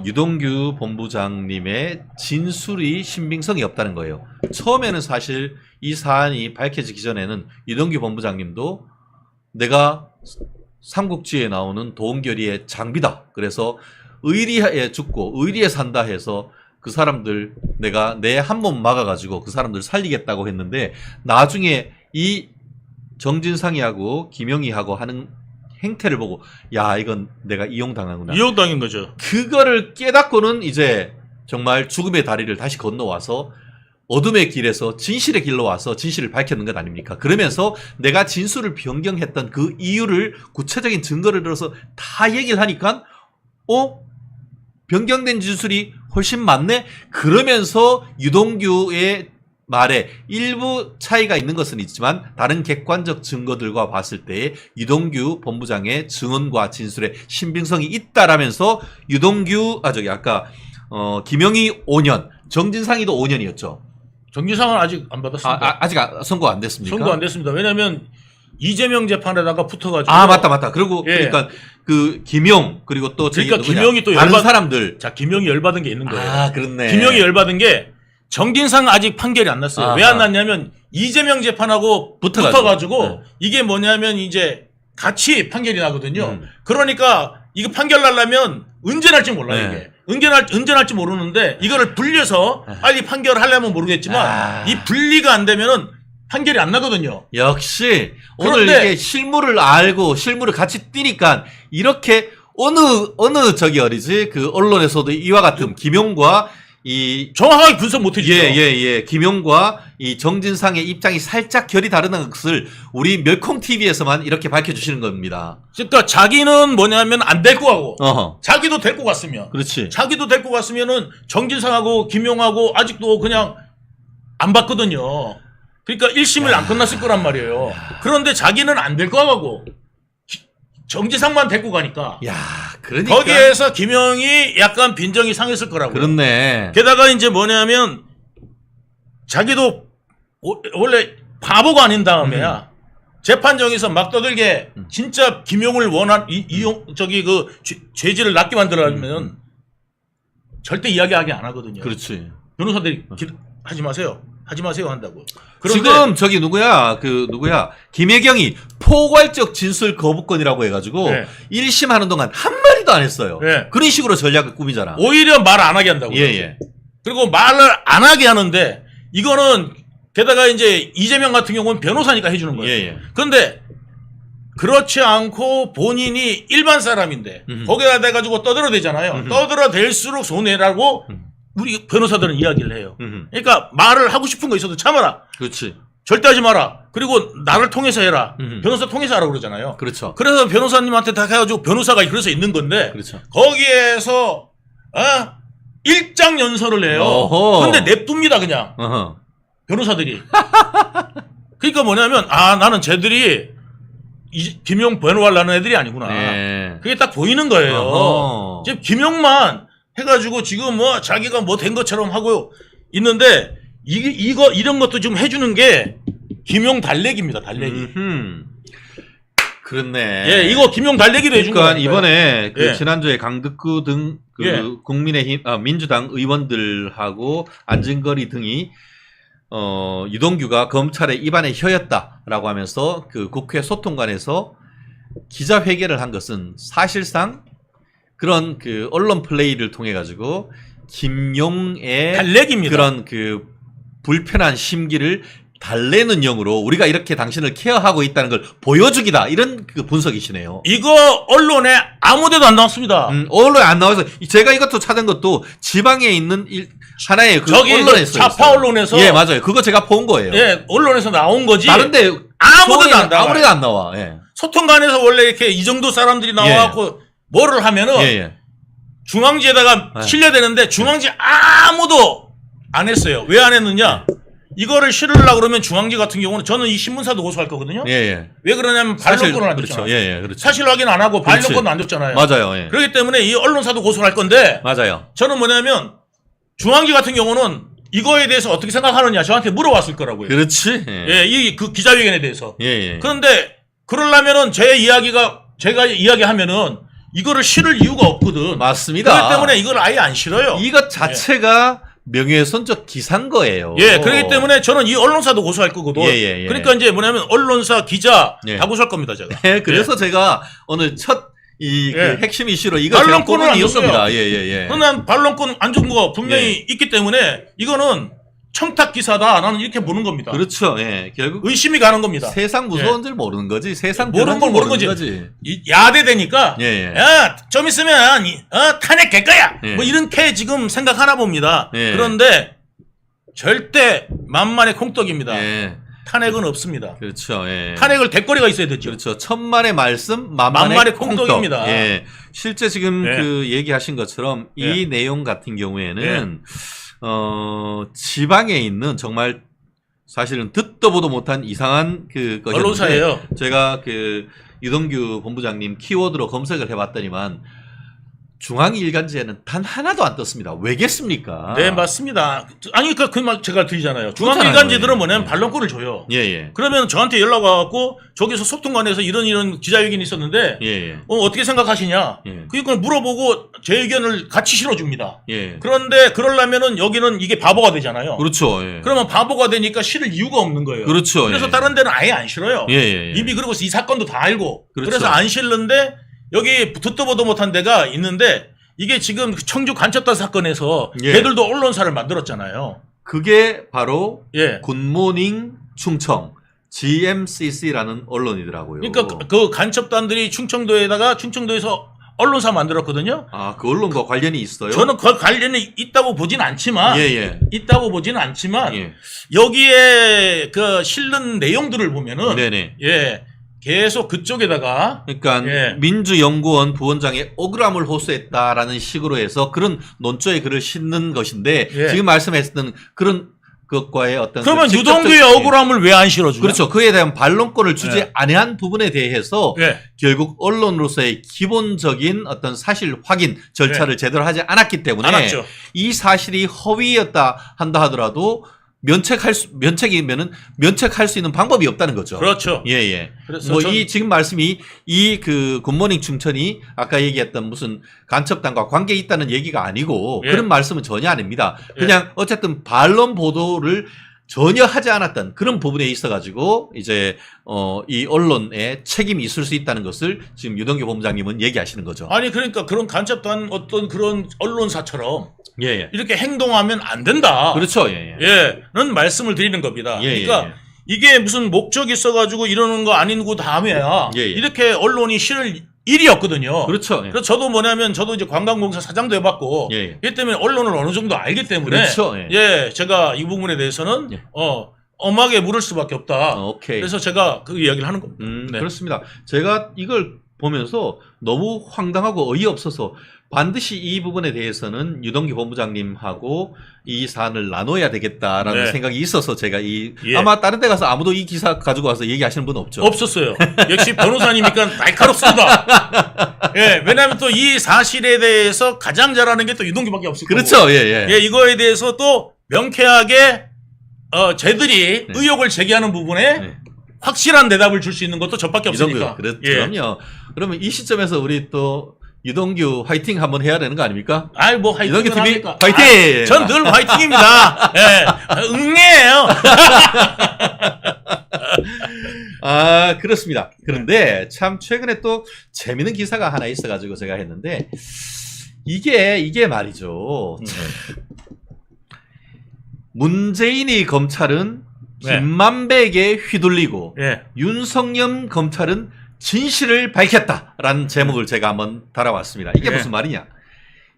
유동규 본부장님의 진술이 신빙성이 없다는 거예요. 처음에는 사실 이 사안이 밝혀지기 전에는 유동규 본부장님도 내가 삼국지에 나오는 도원결의의 장비다. 그래서 의리에 죽고 의리에 산다 해서 그 사람들 내가 내 한 몸 막아가지고 그 사람들 살리겠다고 했는데 나중에 이 정진상이하고 김영희하고 하는 행태를 보고 야 이건 내가 이용당하구나. 이용당인 거죠. 그거를 깨닫고는 이제 정말 죽음의 다리를 다시 건너와서 어둠의 길에서 진실의 길로 와서 진실을 밝혔는 것 아닙니까? 그러면서 내가 진술을 변경했던 그 이유를 구체적인 증거를 들어서 다 얘기를 하니까 변경된 진술이 훨씬 많네? 그러면서 유동규의 말에 일부 차이가 있는 것은 있지만 다른 객관적 증거들과 봤을 때 유동규 본부장의 증언과 진술에 신빙성이 있다라면서 김영희 5년, 정진상이도 5년이었죠. 정진상은 아직 안 받았습니다. 아직 선고 안 됐습니까? 선고 안 됐습니다. 왜냐하면 이재명 재판에다가 붙어가지고. 맞다. 그리고 예. 그러니까 그 김용 그리고 또 그러니까 누구냐? 김용이 또 다른 사람들. 자 김용이 열받은 게 있는 거예요. 그렇네. 김용이 열받은 게 정진상 아직 판결이 안 났어요. 왜 안 났냐면 이재명 재판하고 붙어가지고 이게 뭐냐면 이제 같이 판결이 나거든요. 그러니까 이거 판결 나려면 언제 날지 몰라요. 이게. 언제 날지 모르는데 이거를 분려서 빨리 판결하려면 모르겠지만 이 분리가 안 되면은 판결이 안 나거든요. 역시 오늘 그런데 이게 실물을 알고 실물을 같이 띄니까 이렇게 어느 저기 어디지 그 언론에서도 이와 같은 김용과 이 정확하게 분석 못 해주죠. 김용과 이 정진상의 입장이 살짝 결이 다르다는 것을 우리 멸콩 TV에서만 이렇게 밝혀주시는 겁니다. 그러니까 자기는 뭐냐면 안 데리고 가고 자기도 데리고 갔으면 그렇지. 자기도 데리고 갔으면은 정진상하고 김용하고 아직도 그냥 안 봤거든요. 그러니까 1심을 안 끝났을 거란 말이에요. 그런데 자기는 안 데리고 가고 정진상만 데리고 가니까. 그러니까. 거기에서 김용이 약간 빈정이 상했을 거라고. 그렇네. 게다가 이제 뭐냐면 자기도 원래 바보가 아닌 다음에야 재판정에서 막 떠들게 진짜 김용을 죄질을 낮게 만들어면 절대 이야기하게 안 하거든요. 그렇지. 변호사들이 하지 마세요 한다고. 그런데 지금 저기 누구야 김혜경이 포괄적 진술 거부권이라고 해가지고 네. 1심 하는 동안 한 마디도 안 했어요. 네. 그런 식으로 전략을 꾸미잖아. 오히려 말 안 하게 한다고. 예. 그리고 말을 안 하게 하는데 이거는 게다가 이제 이재명 같은 경우는 변호사니까 해주는 거예요. 예. 그런데 그렇지 않고 본인이 일반 사람인데 거기다 대가지고 떠들어대잖아요. 떠들어댈수록 손해라고 우리 변호사들은 이야기를 해요. 그러니까 말을 하고 싶은 거 있어도 참아라. 그렇지. 절대 하지 마라. 그리고 나를 통해서 해라. 변호사 통해서 하라고 그러잖아요. 그렇죠. 그래서 변호사님한테 다 해가지고 변호사가 그래서 있는 건데 그렇죠. 거기에서 일장연설을 해요. 어허. 근데 냅둡니다 그냥. 어허. 변호사들이. 그러니까 뭐냐면 나는 쟤들이 김용 변호하려는 애들이 아니구나. 네. 그게 딱 보이는 거예요. 어허. 지금 김용만 해가지고 지금 뭐 자기가 뭐 된 것처럼 하고 있는데 이런 것도 좀 해주는 게 김용 달래기입니다. 달래기. 그렇네. 예, 이거 김용 달래기도 해준 거예요. 그러니까 이번에 그 예. 지난주에 강덕구 등 그 예. 국민의힘 민주당 의원들하고 안진거리 등이 유동규가 검찰의 입안의 혀였다라고 하면서 그 국회 소통관에서 기자회견을 한 것은 사실상 그런 그 언론 플레이를 통해 가지고 김용의 달래기입니다. 그런 그 불편한 심기를 달래는 용으로 우리가 이렇게 당신을 케어하고 있다는 걸 보여주기다 이런 그 분석이시네요. 이거 언론에 아무데도 안 나왔습니다. 언론에 안 나와서 제가 이것도 찾은 것도 지방에 있는 하나의 그 저기 언론에서 좌파 있어요. 언론에서 예 맞아요. 그거 제가 본 거예요. 예, 언론에서 나온 거지. 다른데 아무데도 안 나와요. 아무데도 안 나와. 예. 소통관에서 원래 이렇게 이 정도 사람들이 나와갖고 뭐를 하면은 예. 중앙지에다가 예. 실려야 되는데 중앙지 아무도 안 했어요. 왜 안 했느냐? 이거를 실으려고 그러면 중앙지 같은 경우는 저는 이 신문사도 고소할 거거든요. 예. 왜 그러냐면 반론권을 안 줬잖아요. 그렇죠. 예. 그렇죠. 사실 확인 안 하고 그렇지. 반론권도 안 줬잖아요. 맞아요. 예. 그렇기 때문에 이 언론사도 고소할 건데 맞아요. 저는 뭐냐면 중앙지 같은 경우는 이거에 대해서 어떻게 생각하느냐 저한테 물어봤을 거라고요. 그렇지. 예, 이 그 기자회견에 대해서. 예. 그런데 그러려면은 제가 이야기하면은 이거를 실을 이유가 없거든. 맞습니다. 그렇기 때문에 이걸 아예 안 실어요. 이것 자체가 명예훼손적 기사인 거예요. 예, 그렇기 때문에 저는 이 언론사도 고소할 거거든. 예. 그러니까 이제 뭐냐면 언론사, 기자 예. 다 고소할 겁니다, 제가. 네, 그래서 제가 오늘 첫 그 핵심 이슈로 이거 반론권을 제가 안 이었습니다. 줬어요. 예. 그러나 난 반론권 안 준 거 분명히 있기 때문에 이거는 청탁 기사다. 나는 이렇게 보는 겁니다. 그렇죠. 예. 결국 의심이 가는 겁니다. 세상 무서운 줄 모르는 거지. 세상 모르는 걸 모르는 거지. 야대 되니까 예. 야, 좀 있으면 탄핵될 거야. 예. 뭐 이렇게 지금 생각하나 봅니다. 예. 그런데 절대 만만의 콩떡입니다. 예. 탄핵은 없습니다. 그렇죠. 예. 탄핵을 대거리가 있어야 되죠. 그렇죠. 천만의 말씀, 만만의 만만의 콩떡. 콩떡입니다. 예. 실제 지금 예. 그 얘기하신 것처럼 예. 이 내용 같은 경우에는 지방에 있는 정말 사실은 듣도 보도 못한 이상한 그 언론사예요. 제가 그 유동규 본부장님 키워드로 검색을 해봤더니만 중앙일간지에는 단 하나도 안 떴습니다. 왜겠습니까? 네, 맞습니다. 아니, 그 말 제가 드리잖아요. 그렇잖아요. 중앙일간지들은 뭐냐면 예. 반론권을 줘요. 예. 그러면 저한테 연락 와갖고 저기서 소통관에서 이런 기자회견이 있었는데 예. 어떻게 생각하시냐? 예. 그걸 물어보고 제 의견을 같이 실어줍니다. 예. 그런데 그러려면은 여기는 이게 바보가 되잖아요. 그렇죠. 예. 그러면 바보가 되니까 실을 이유가 없는 거예요. 그렇죠. 그래서 예. 다른 데는 아예 안 실어요. 예. 이미 그리고 이 사건도 다 알고 그렇죠. 그래서 안 실는데 여기 듣도 보도 못한 데가 있는데 이게 지금 청주 간첩단 사건에서 예. 걔들도 언론사를 만들었잖아요. 그게 바로 예. 굿모닝 충청 GMCC라는 언론이더라고요. 그러니까 그 간첩단들이 충청도에서 언론사 만들었거든요. 아, 그 언론과 관련이 있어요? 저는 그 관련이 있다고 보진 않지만 있다고 보지는 않지만 예. 여기에 그 실는 내용들을 보면은 네네. 예. 계속 그쪽에다가 그러니까 예. 민주연구원 부원장의 억울함을 호소했다라는 식으로 해서 그런 논조의 글을 싣는 것인데 예. 지금 말씀하셨던 그런 것과의 어떤 그러면 그 유동규의 억울함을 왜 안 실어주냐? 그렇죠. 그에 대한 반론권을 주지 예. 아니한 부분에 대해서 예. 결국 언론으로서의 기본적인 어떤 사실 확인 절차를 제대로 하지 않았기 때문에 안 왔죠. 이 사실이 허위였다 한다 하더라도 면책이면은 면책할 수 있는 방법이 없다는 거죠. 그렇죠. 예, 예. 그래서 뭐 이 지금 말씀이 이 그 굿모닝 춘천이 아까 얘기했던 무슨 간첩단과 관계 있다는 얘기가 아니고 예. 그런 말씀은 전혀 아닙니다. 예. 그냥 어쨌든 반론 보도를 전혀 하지 않았던 그런 부분에 있어가지고 이제 이 언론에 책임이 있을 수 있다는 것을 지금 유동규 본부장님은 얘기하시는 거죠. 아니 그러니까 그런 간첩단 어떤 그런 언론사처럼 예, 예. 이렇게 행동하면 안 된다. 그렇죠. 예, 예. 예,는 말씀을 드리는 겁니다. 예, 그러니까 예, 예. 이게 무슨 목적이 있어가지고 이러는 거 아니고 다음에야 예, 예. 이렇게 언론이 실을 일이 없거든요. 그렇죠. 예. 그래서 저도 뭐냐면 저도 이제 관광공사 사장도 해봤고 예, 예. 이 때문에 언론을 어느 정도 알기 때문에 그렇죠. 예. 예, 제가 이 부분에 대해서는 예. 엄하게 물을 수밖에 없다. 오케이. 그래서 제가 그 이야기를 하는 겁니다. 네. 그렇습니다. 제가 이걸 보면서 너무 황당하고 어이없어서 반드시 이 부분에 대해서는 유동규 본부장님하고 이 사안을 나눠야 되겠다라는 네. 생각이 있어서 제가 예. 아마 다른 데 가서 아무도 이 기사 가지고 와서 얘기하시는 분 없죠? 없었어요. 역시 변호사님이니까 날카롭습니다. 예, 왜냐하면 또 이 사실에 대해서 가장 잘하는 게 또 유동규밖에 없을 거고. 그렇죠. 예, 예. 예, 이거에 대해서 또 명쾌하게 쟤들이 네. 의혹을 제기하는 부분에 네. 확실한 대답을 줄 수 있는 것도 저밖에 없으니까. 예. 그럼요. 그러면 이 시점에서 우리 또 유동규 화이팅 한번 해야 되는 거 아닙니까? 아이 뭐 화이팅을 유동규 TV 합니까? 화이팅! 전 늘 화이팅입니다. 예, 응애예요. 아, 그렇습니다. 그런데 참 최근에 또 재밌는 기사가 하나 있어가지고 제가 했는데 이게 말이죠. 문재인이 검찰은 네. 김만배에게 휘둘리고 예. 윤석열 검찰은 진실을 밝혔다라는 제목을 제가 한번 달아왔습니다. 이게 네. 무슨 말이냐?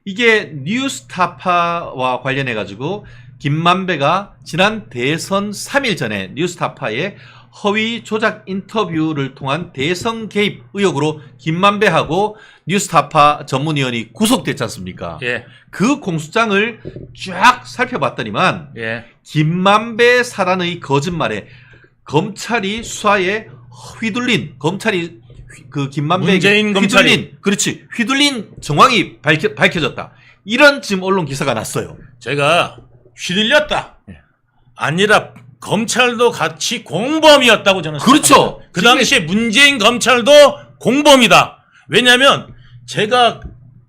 이게 뉴스타파와 관련해 가지고 김만배가 지난 대선 3일 전에 뉴스타파에 허위 조작 인터뷰를 통한 대선 개입 의혹으로 김만배하고 뉴스타파 전문위원이 구속됐지 않습니까? 예. 그 공소장을 쫙 살펴봤더니만 예. 김만배 사단의 거짓말에 검찰이 수사에 휘둘린 검찰이 그 김만배에게 문재인 검찰이. 휘둘린 그렇지 휘둘린 정황이 밝혀졌다. 이런 지금 언론 기사가 났어요. 제가 휘둘렸다. 예. 아니라 검찰도 같이 공범이었다고 저는 그렇죠. 생각합니다. 그 당시에 문재인 검찰도 공범이다. 왜냐하면 제가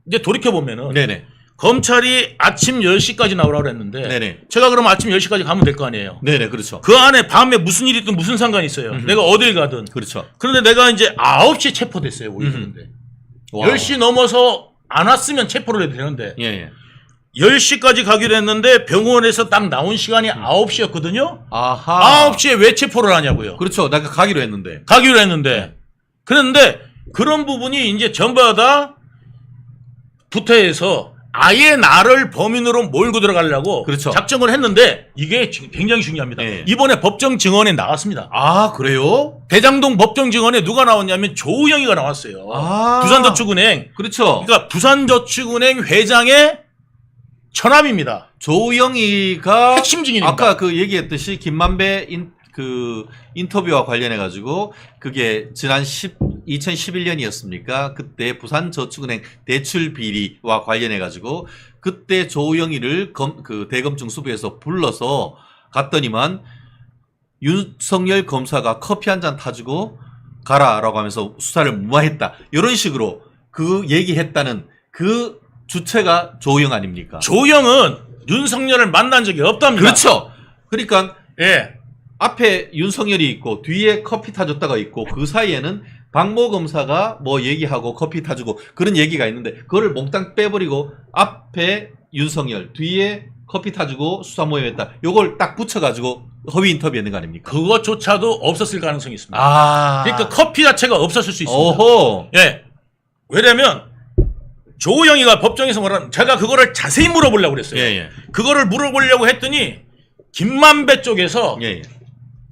이제 돌이켜보면은 네네. 검찰이 아침 10시까지 나오라고 했는데 네네. 제가 그럼 아침 10시까지 가면 될 거 아니에요. 네네. 그렇죠. 그 안에 밤에 무슨 일이 있든 무슨 상관이 있어요. 내가 어딜 가든. 그렇죠. 그런데 내가 이제 9시에 체포됐어요. 오히려인데 10시 넘어서 안 왔으면 체포를 해도 되는데 예, 예. 10시까지 가기로 했는데 병원에서 딱 나온 시간이 9시였거든요. 아하. 9시에 왜 체포를 하냐고요. 그렇죠. 내가 가기로 했는데. 가기로 했는데. 그런데 그런 부분이 이제 전부 다 부터해서 아예 나를 범인으로 몰고 들어가려고 그렇죠. 작정을 했는데 이게 굉장히 중요합니다. 네. 이번에 법정 증언에 나왔습니다. 아, 그래요? 대장동 법정 증언에 누가 나왔냐면 조우영이가 나왔어요. 아. 부산저축은행. 그렇죠. 그러니까 부산저축은행 회장의 처남입니다. 조영이가 핵심 증인입니다. 아까 그 얘기했듯이 김만배 그 인터뷰와 관련해 가지고 그게 지난 2011년이었습니까? 그때 부산저축은행 대출 비리와 관련해 가지고 그때 조영이를 그 대검증수부에서 불러서 갔더니만 윤석열 검사가 커피 한 잔 타주고 가라라고 하면서 수사를 무마했다. 이런 식으로 그 얘기했다는 그 주체가 조영 아닙니까? 조영은 윤석열을 만난 적이 없답니다. 그렇죠. 그러니까 예. 앞에 윤석열이 있고 뒤에 커피 타줬다가 있고 그 사이에는 박모 검사가 뭐 얘기하고 커피 타주고 그런 얘기가 있는데 그거를 몽땅 빼버리고 앞에 윤석열 뒤에 커피 타주고 수사 모임했다. 요걸 딱 붙여가지고 허위 인터뷰했는 거 아닙니까? 그것조차도 없었을 가능성이 있습니다. 아. 그러니까 커피 자체가 없었을 수 있습니다. 오호. 예. 왜냐면 조영이가 법정에서 뭐라 제가 그거를 자세히 물어보려고 그랬어요. 예, 예. 그거를 물어보려고 했더니 김만배 쪽에서 예, 예.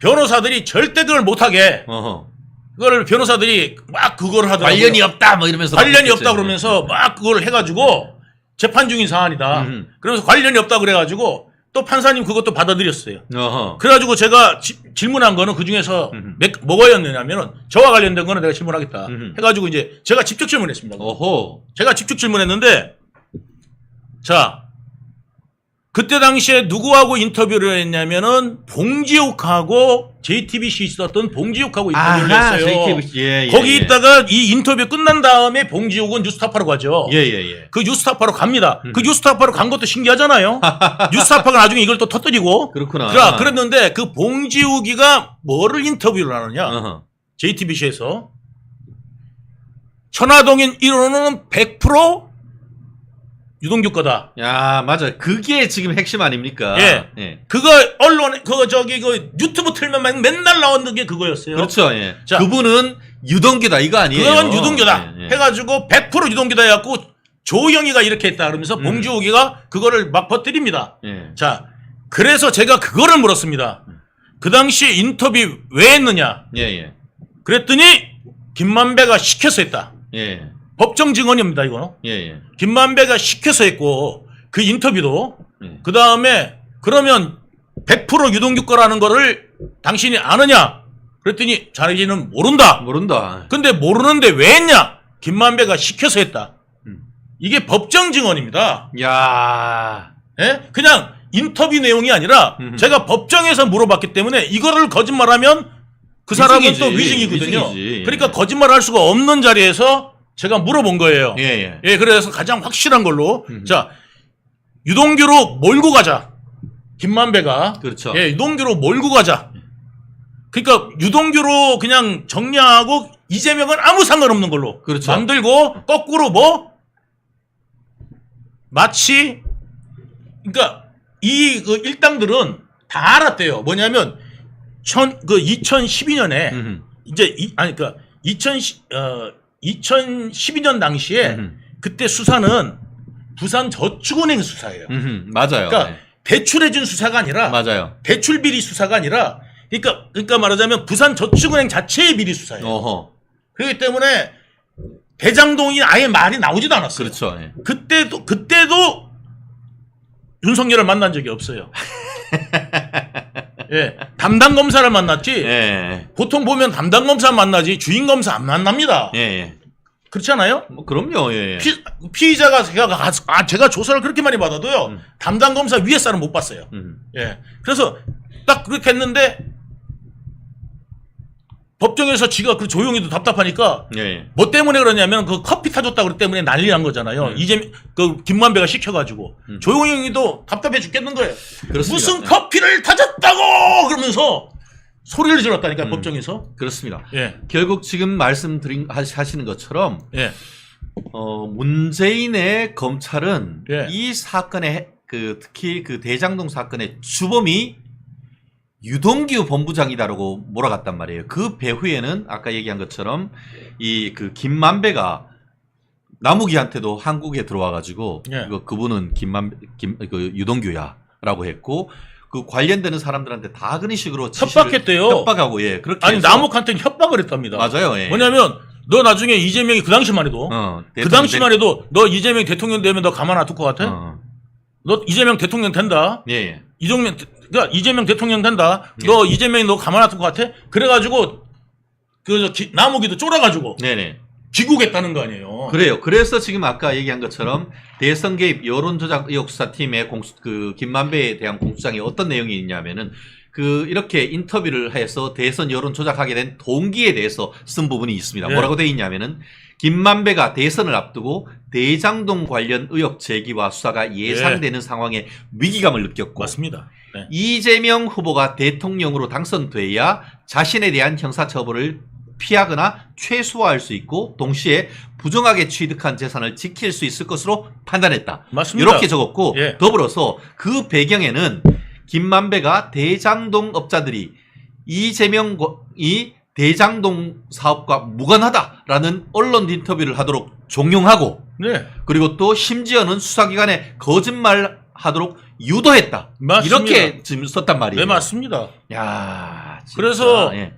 변호사들이 절대 그걸 못하게 어허. 그거를 변호사들이 막 그걸 하더라고요. 관련이 없다 뭐 이러면서 관련이 없다 그러면서 막 그걸 해가지고 재판 중인 사안이다. 그러면서 관련이 없다 그래가지고 또 판사님 그것도 받아들였어요. 어허. 그래가지고 제가 질문한 거는 그 중에서 뭐가였냐면은 저와 관련된 거는 내가 질문하겠다. 해가지고 이제 제가 직접 질문했습니다. 어허. 제가 직접 질문했는데 자 그때 당시에 누구하고 인터뷰를 했냐면은 봉지욱하고 JTBC 있었던 봉지욱하고 인터뷰를 했어요. JTBC. 예, 거기 있다가 이 인터뷰 끝난 다음에 봉지욱은 뉴스타파로 가죠. 예. 그 뉴스타파로 갑니다. 그 뉴스타파로 간 것도 신기하잖아요. 뉴스타파가 나중에 이걸 또 터뜨리고. 그렇구나. 그랬는데 그 봉지욱이가 뭐를 인터뷰를 하느냐. 어허. JTBC에서 천화동인 1호는 100% 유동규 거다. 야, 맞아. 그게 지금 핵심 아닙니까? 예. 그거 언론에 그 유튜브 틀면 맨날 나오는 게 그거였어요. 그렇죠. 예. 자, 그분은 유동규다 이거 아니에요? 그건 유동규다. 예. 해가지고 100% 유동규다 해갖고 조영이가 이렇게 했다 그러면서 봉지욱이가 그거를 막 퍼뜨립니다. 예. 자, 그래서 제가 그거를 물었습니다. 그 당시 인터뷰 왜 했느냐? 예. 그랬더니 김만배가 시켜서 했다. 예. 법정 증언입니다, 이거는. 예. 김만배가 시켜서 했고 그 인터뷰도 예. 그 다음에 그러면 100% 유동규 거라는 거를 당신이 아느냐? 그랬더니 자기는 모른다. 근데 모르는데 왜 했냐? 김만배가 시켜서 했다. 이게 법정 증언입니다. 야, 예? 그냥 인터뷰 내용이 아니라 제가 법정에서 물어봤기 때문에 이거를 거짓말하면 그 사람은 위증이지. 또 위증이거든요. 위증이지. 그러니까 거짓말할 수가 없는 자리에서 제가 물어본 거예요. 예. 그래서 가장 확실한 걸로 자, 유동규로 몰고 가자. 김만배가 그렇죠. 유동규로 몰고 가자. 그러니까 유동규로 그냥 정리하고 이재명은 아무 상관없는 걸로 그렇죠. 만들고 거꾸로 뭐 마치 그러니까 이 그 일당들은 다 알았대요. 뭐냐면 2012년에 이제 그러니까 2012년 당시에 그때 수사는 부산 저축은행 수사예요. 맞아요. 그러니까 대출해준 수사가 아니라 맞아요. 대출 비리 수사가 아니라 그러니까 말하자면 부산 저축은행 자체의 비리 수사예요. 어허. 그렇기 때문에 대장동이 아예 말이 나오지도 않았어요. 그렇죠. 예. 그때도 윤석열을 만난 적이 없어요. 예, 담당 검사를 만났지. 예. 보통 보면 담당 검사 만나지 주인 검사 안 만납니다. 예. 그렇지 않아요? 뭐 그럼요. 예. 피의자가 제가 조사를 그렇게 많이 받아도요. 담당 검사 위에 사람 못 봤어요. 예. 그래서 딱 그렇게 했는데 법정에서 지가 그 조용히도 답답하니까 예. 뭐 때문에 그러냐면 그 커피 타줬다 그것 때문에 난리 난 거잖아요. 그 김만배가 시켜가지고 조용히도 답답해 죽겠는 거예요. 그렇습니다. 무슨 커피를 타줬다고 그러면서 소리를 질렀다니까 법정에서. 그렇습니다. 예. 결국 지금 하시는 것처럼 예. 문재인의 검찰은 예. 이 사건의 특히 그 대장동 사건의 주범이 유동규 본부장이다라고 몰아갔단 말이에요. 그 배후에는 아까 얘기한 것처럼 이 그 김만배가 남욱이한테도 한국에 들어와가지고 예. 그분은 유동규야라고 했고 그 관련되는 사람들한테 다 그런 식으로 협박했대요. 협박하고 예 그렇게 아니 해서 남욱한테는 협박을 했답니다. 맞아요. 예. 뭐냐면 너 나중에 이재명이 그 당시만 해도 그 당시만 해도 너 이재명 대통령 되면 너 가만 안 둘 것 같아? 너 이재명 대통령 된다. 예. 그러니까 이재명 대통령 된다. 너 이재명이 너 가만 안 둘 것 같아? 그래가지고 남욱이도 쫄아가지고 네네. 귀국했다는 거 아니에요. 그래요. 그래서 지금 아까 얘기한 것처럼 대선 개입 여론조작 의혹 수사팀의 김만배에 대한 공수장에 어떤 내용이 있냐면은 이렇게 인터뷰를 해서 대선 여론 조작하게 된 동기에 대해서 쓴 부분이 있습니다. 네. 뭐라고 돼 있냐면은 김만배가 대선을 앞두고 대장동 관련 의혹 제기와 수사가 예상되는 상황에 위기감을 느꼈고 맞습니다. 네. 이재명 후보가 대통령으로 당선돼야 자신에 대한 형사처벌을 피하거나 최소화할 수 있고 동시에 부정하게 취득한 재산을 지킬 수 있을 것으로 판단했다. 맞습니다. 이렇게 적었고 예. 더불어서 그 배경에는 김만배가 대장동 업자들이 이재명이 대장동 사업과 무관하다라는 언론 인터뷰를 하도록 종용하고 네. 그리고 또 심지어는 수사기관에 거짓말하도록 유도했다. 맞습니다. 이렇게 지금 썼단 말이에요. 네, 맞습니다. 야, 진짜. 그래서 예.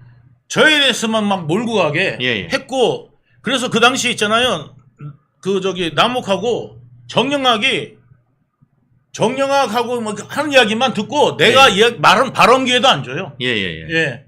저에 대해서만 막 몰고 가게 예. 했고 그래서 그 당시 있잖아요. 남욱하고 정영학하고 뭐 하는 이야기만 듣고 내가 말은 발언 기회도 안 줘요. 예.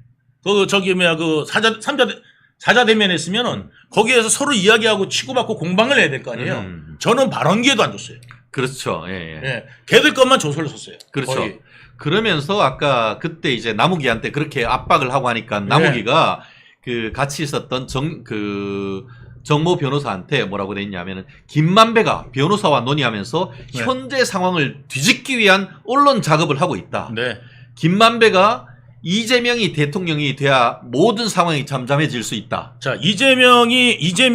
사자 대면 했으면은 거기에서 서로 이야기하고 치고받고 공방을 해야 될 거 아니에요. 저는 발언 기회도 안 줬어요. 그렇죠. 예, 예. 예. 걔들 것만 조서를 썼어요. 그렇죠. 거의. 그러면서 아까 그때 이제 남욱이한테 그렇게 압박을 하고 하니까 남욱이가 그 같이 있었던 정모 변호사한테 뭐라고 돼 있냐면은 김만배가 변호사와 논의하면서 네. 현재 상황을 뒤집기 위한 언론 작업을 하고 있다. 네. 김만배가 이재명이 대통령이 돼야 모든 상황이 잠잠해질 수 있다. 자, 이재명이 이게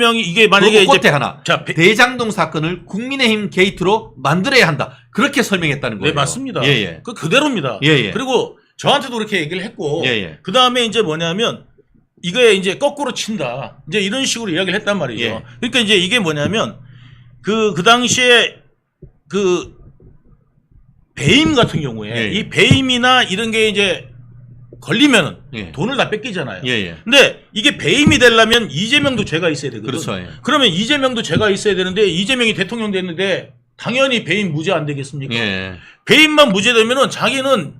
만약에 그리고 이제 끝에 하나. 자, 대장동 사건을 국민의힘 게이트로 만들어야 한다. 그렇게 설명했다는 거예요. 네, 맞습니다. 예, 예. 그 그대로입니다. 예, 예. 그리고 저한테도 그렇게 얘기를 했고 예, 예. 그다음에 이제 뭐냐면 이거에 이제 거꾸로 친다. 이제 이런 식으로 이야기를 했단 말이죠. 예. 그러니까 이제 이게 뭐냐면 그 당시에 그 배임 같은 경우에 예, 예. 이 배임이나 이런 게 이제 걸리면은 예. 돈을 다 뺏기잖아요. 예, 예. 근데 이게 배임이 되려면 이재명도 죄가 있어야 되거든. 그렇죠. 예. 그러면 이재명도 죄가 있어야 되는데 이재명이 대통령 됐는데 당연히 배임 무죄 안 되겠습니까? 예. 배임만 무죄되면은 자기는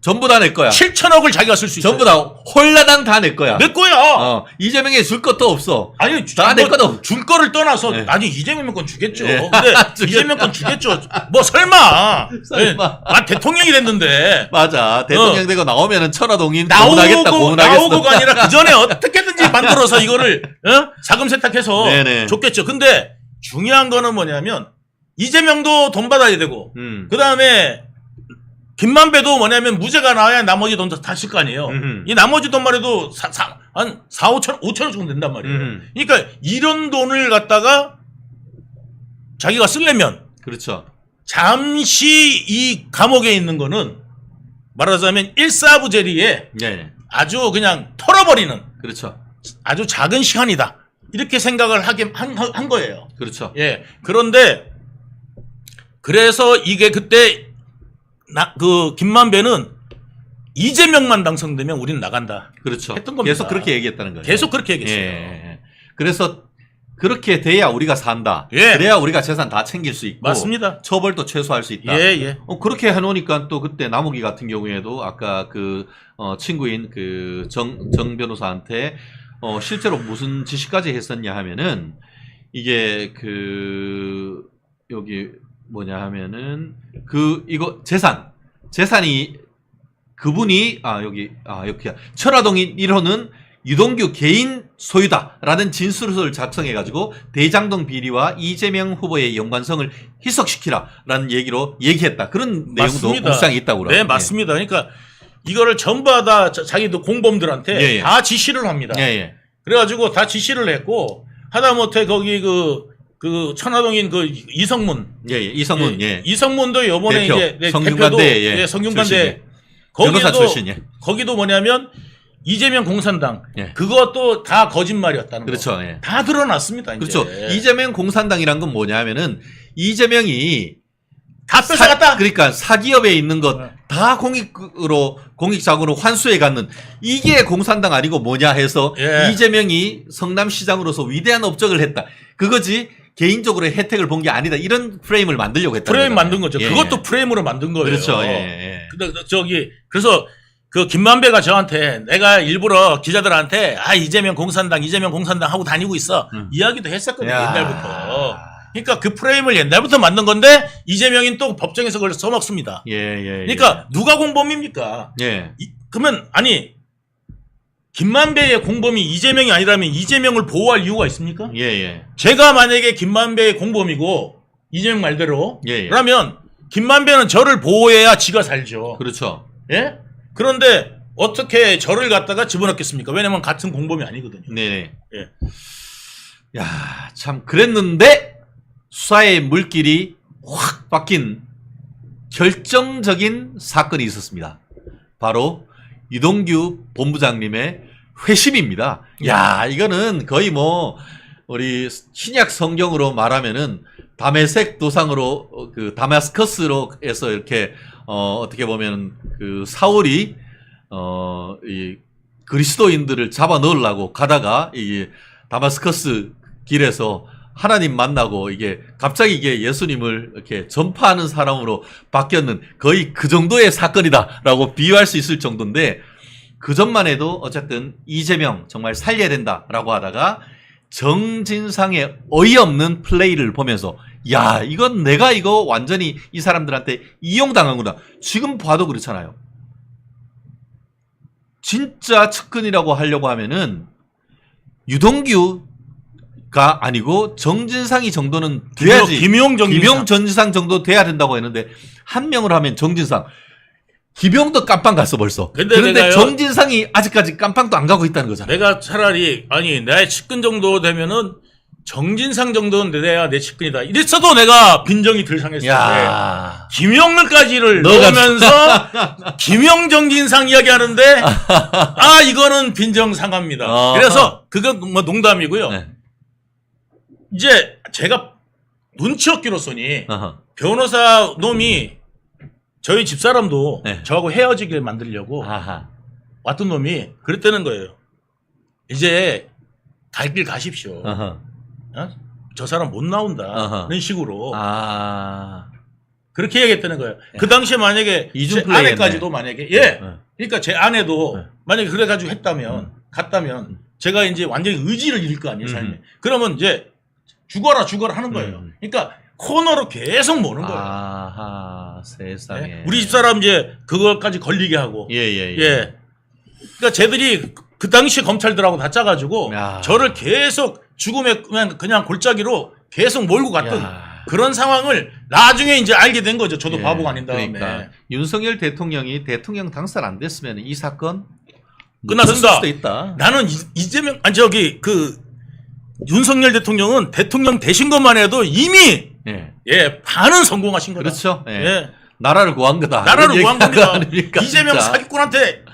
전부 다 내 거야. 7천억을 자기가 쓸 수 있어요. 전부 다 홀라당 다 내 거야. 내 거야. 이재명에 줄 것도 없어. 아니 다 내 거도. 줄 거를 떠나서 네. 아니 이재명 건 주겠죠. 네. 근데 이재명 건 주겠죠. 뭐 설마. 설마. 아 대통령이 됐는데 맞아. 대통령 되고 나오면은 천하동인 나오고가 고문하겠어. 아니라 그 전에 어떻게든지 만들어서 이거를 자금 세탁해서 네네. 줬겠죠. 근데 중요한 거는 뭐냐면 이재명도 돈 받아야 되고 그 다음에 김만배도 뭐냐면 무죄가 나와야 나머지 돈 다 쓸 거 아니에요. 이 나머지 돈만 해도 한 5천억 정도 된단 말이에요. 그러니까 이런 돈을 갖다가 자기가 쓰려면 그렇죠. 잠시 이 감옥에 있는 거는 말하자면 일사부재리에 예. 아주 그냥 털어버리는 그렇죠. 아주 작은 시간이다. 이렇게 생각을 한 거예요. 그렇죠. 예. 그런데 그래서 이게 그때 그 김만배는 이재명만 당선되면 우리는 나간다. 그렇죠. 했던 겁니다. 계속 그렇게 얘기했다는 거예요. 계속 그렇게 얘기했어요. 예. 그래서 그렇게 돼야 우리가 산다. 예. 그래야 우리가 재산 다 챙길 수 있고 맞습니다. 처벌도 최소화할 수 있다. 예, 예. 그렇게 해놓으니까 또 그때 남욱이 같은 경우에도 아까 그 친구인 그 정 변호사한테 실제로 무슨 지시까지 했었냐 하면은 이게 그 여기 뭐냐 하면은 이거 재산이 그분이 여기야 천화동인 1호는 유동규 개인 소유다라는 진술서를 작성해가지고 대장동 비리와 이재명 후보의 연관성을 희석시키라라는 얘기로 얘기했다. 그런 내용도 맞습니다. 공상이 있다고 그러죠. 네, 맞습니다. 그러니까 이거를 전부 다 자기도 공범들한테 예, 예. 다 지시를 합니다. 예, 예. 그래가지고 다 지시를 했고 하다못해 거기 그 천화동인 그 이성문. 예, 이성문. 예. 이성문도 요번에 대표, 이제 성균관대, 대표도 예, 성균관대 변호사 출신. 예. 거기도 뭐냐면 이재명 공산당 예. 그것도 다 거짓말이었다는 그렇죠. 거. 예. 다 드러났습니다. 이제. 그렇죠. 이재명 공산당이란 건 뭐냐 하면은 이재명이 다 뺏어갔다. 그러니까 사기업에 있는 것 다 공익자금으로 환수해 갔는 이게 공산당 아니고 뭐냐 해서 예. 이재명이 성남시장으로서 위대한 업적을 했다. 그거지 개인적으로 혜택을 본 게 아니다. 이런 프레임을 만들려고 했다. 프레임 만든 거죠. 예. 그것도 프레임으로 만든 거예요. 그렇죠. 예. 근데 그래서 그 김만배가 저한테 내가 일부러 기자들한테 이재명 공산당 하고 다니고 있어. 이야기도 했었거든요. 옛날부터. 그러니까 그 프레임을 옛날부터 만든 건데 이재명이 또 법정에서 그걸 써먹습니다. 예. 그러니까 누가 공범입니까? 예. 그러면 김만배의 공범이 이재명이 아니라면 이재명을 보호할 이유가 있습니까? 예. 제가 만약에 김만배의 공범이고 이재명 말대로 예. 그러면 김만배는 저를 보호해야 지가 살죠. 그렇죠. 예? 그런데 어떻게 저를 갖다가 집어넣겠습니까? 왜냐면 같은 공범이 아니거든요. 네. 예. 야, 참 그랬는데 수사의 물길이 확 바뀐 결정적인 사건이 있었습니다. 바로 유동규 본부장님의 회심입니다. 야, 이거는 거의 뭐 우리 신약 성경으로 말하면은 다메섹 도상으로 그 다마스커스로 해서 이렇게 어떻게 보면 그 사울이 이 그리스도인들을 잡아 넣으려고 가다가 이 다마스커스 길에서 하나님 만나고 이게 갑자기 이게 예수님을 이렇게 전파하는 사람으로 바뀌었는 거의 그 정도의 사건이다라고 비유할 수 있을 정도인데 그 전만 해도 어쨌든 이재명 정말 살려야 된다라고 하다가 정진상의 어이없는 플레이를 보면서 야, 이건 내가 이거 완전히 이 사람들한테 이용당한구나. 지금 봐도 그렇잖아요. 진짜 측근이라고 하려고 하면은 유동규가 아니고 정진상이 정도는 돼야지. 김용 정진상 정도 돼야 된다고 했는데 한 명을 하면 정진상. 김용도 깜빵 갔어 벌써. 그런데 정진상이 아직까지 깜빵도 안 가고 있다는 거잖아. 내가 차라리 아니 나의 측근 정도 되면은 정진상 정도는 돼야 내 측근이다. 이랬어도 내가 빈정이 덜 상했을 텐데 김용을까지를 넣으면서 김용 정진상 이야기하는데 아 이거는 빈정 상합니다. 그래서 그건 뭐 농담이고요. 네. 이제 제가 눈치 없기로서니 변호사 놈이 저희 집사람도 네. 저하고 헤어지게 만들려고 왔던 놈이 그랬다는 거예요. 이제 갈 길 가십시오. 어? 저 사람 못 나온다는 식으로 그렇게 얘기했다는 거예요. 그 당시에 만약에 제 아내까지도 만약에 그러니까 제 아내도 만약에 그래가지고 했다면 갔다면 제가 이제 완전히 의지를 잃을 거 아니에요 삶에. 그러면 이제 죽어라 하는 거예요. 그러니까 코너로 계속 모는 거예요. 아하, 세상에. 네? 우리 집사람 이제 그걸까지 걸리게 하고. 예. 그러니까 쟤들이 그 당시에 검찰들하고 다 짜가지고 저를 계속 죽음에 그냥 골짜기로 계속 몰고 갔던 그런 상황을 나중에 이제 알게 된 거죠. 저도 바보가 아닌 다음에. 그러니까 윤석열 대통령이 대통령 당선 안 됐으면 이 사건 끝났습니다. 수도 있다. 나는 이재명 윤석열 대통령은 대통령 되신 것만 해도 이미 반은 성공하신 거다. 그렇죠. 나라를 구한 거다. 나라를 구한 겁니다. 아닙니까, 이재명 진짜. 사기꾼한테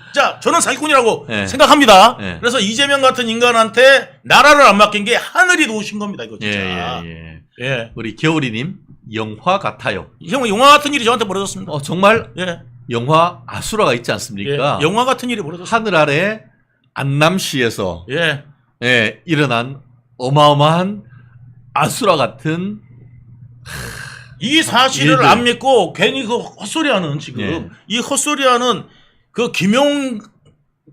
저는 사기꾼이라고 생각합니다. 그래서 이재명 같은 인간한테 나라를 안 맡긴 게 하늘이 도우신 겁니다. 이거 진짜. 우리 겨울이님 영화 같아요. 형 영화 같은 일이 저한테 벌어졌습니다. 정말 영화 아수라가 있지 않습니까? 영화 같은 일이 벌어졌습니다. 하늘 아래 안남시에서 일어난 어마어마한 아수라 같은 이 사실을 안 믿고 괜히 그 헛소리하는 지금 이 헛소리하는 그 김용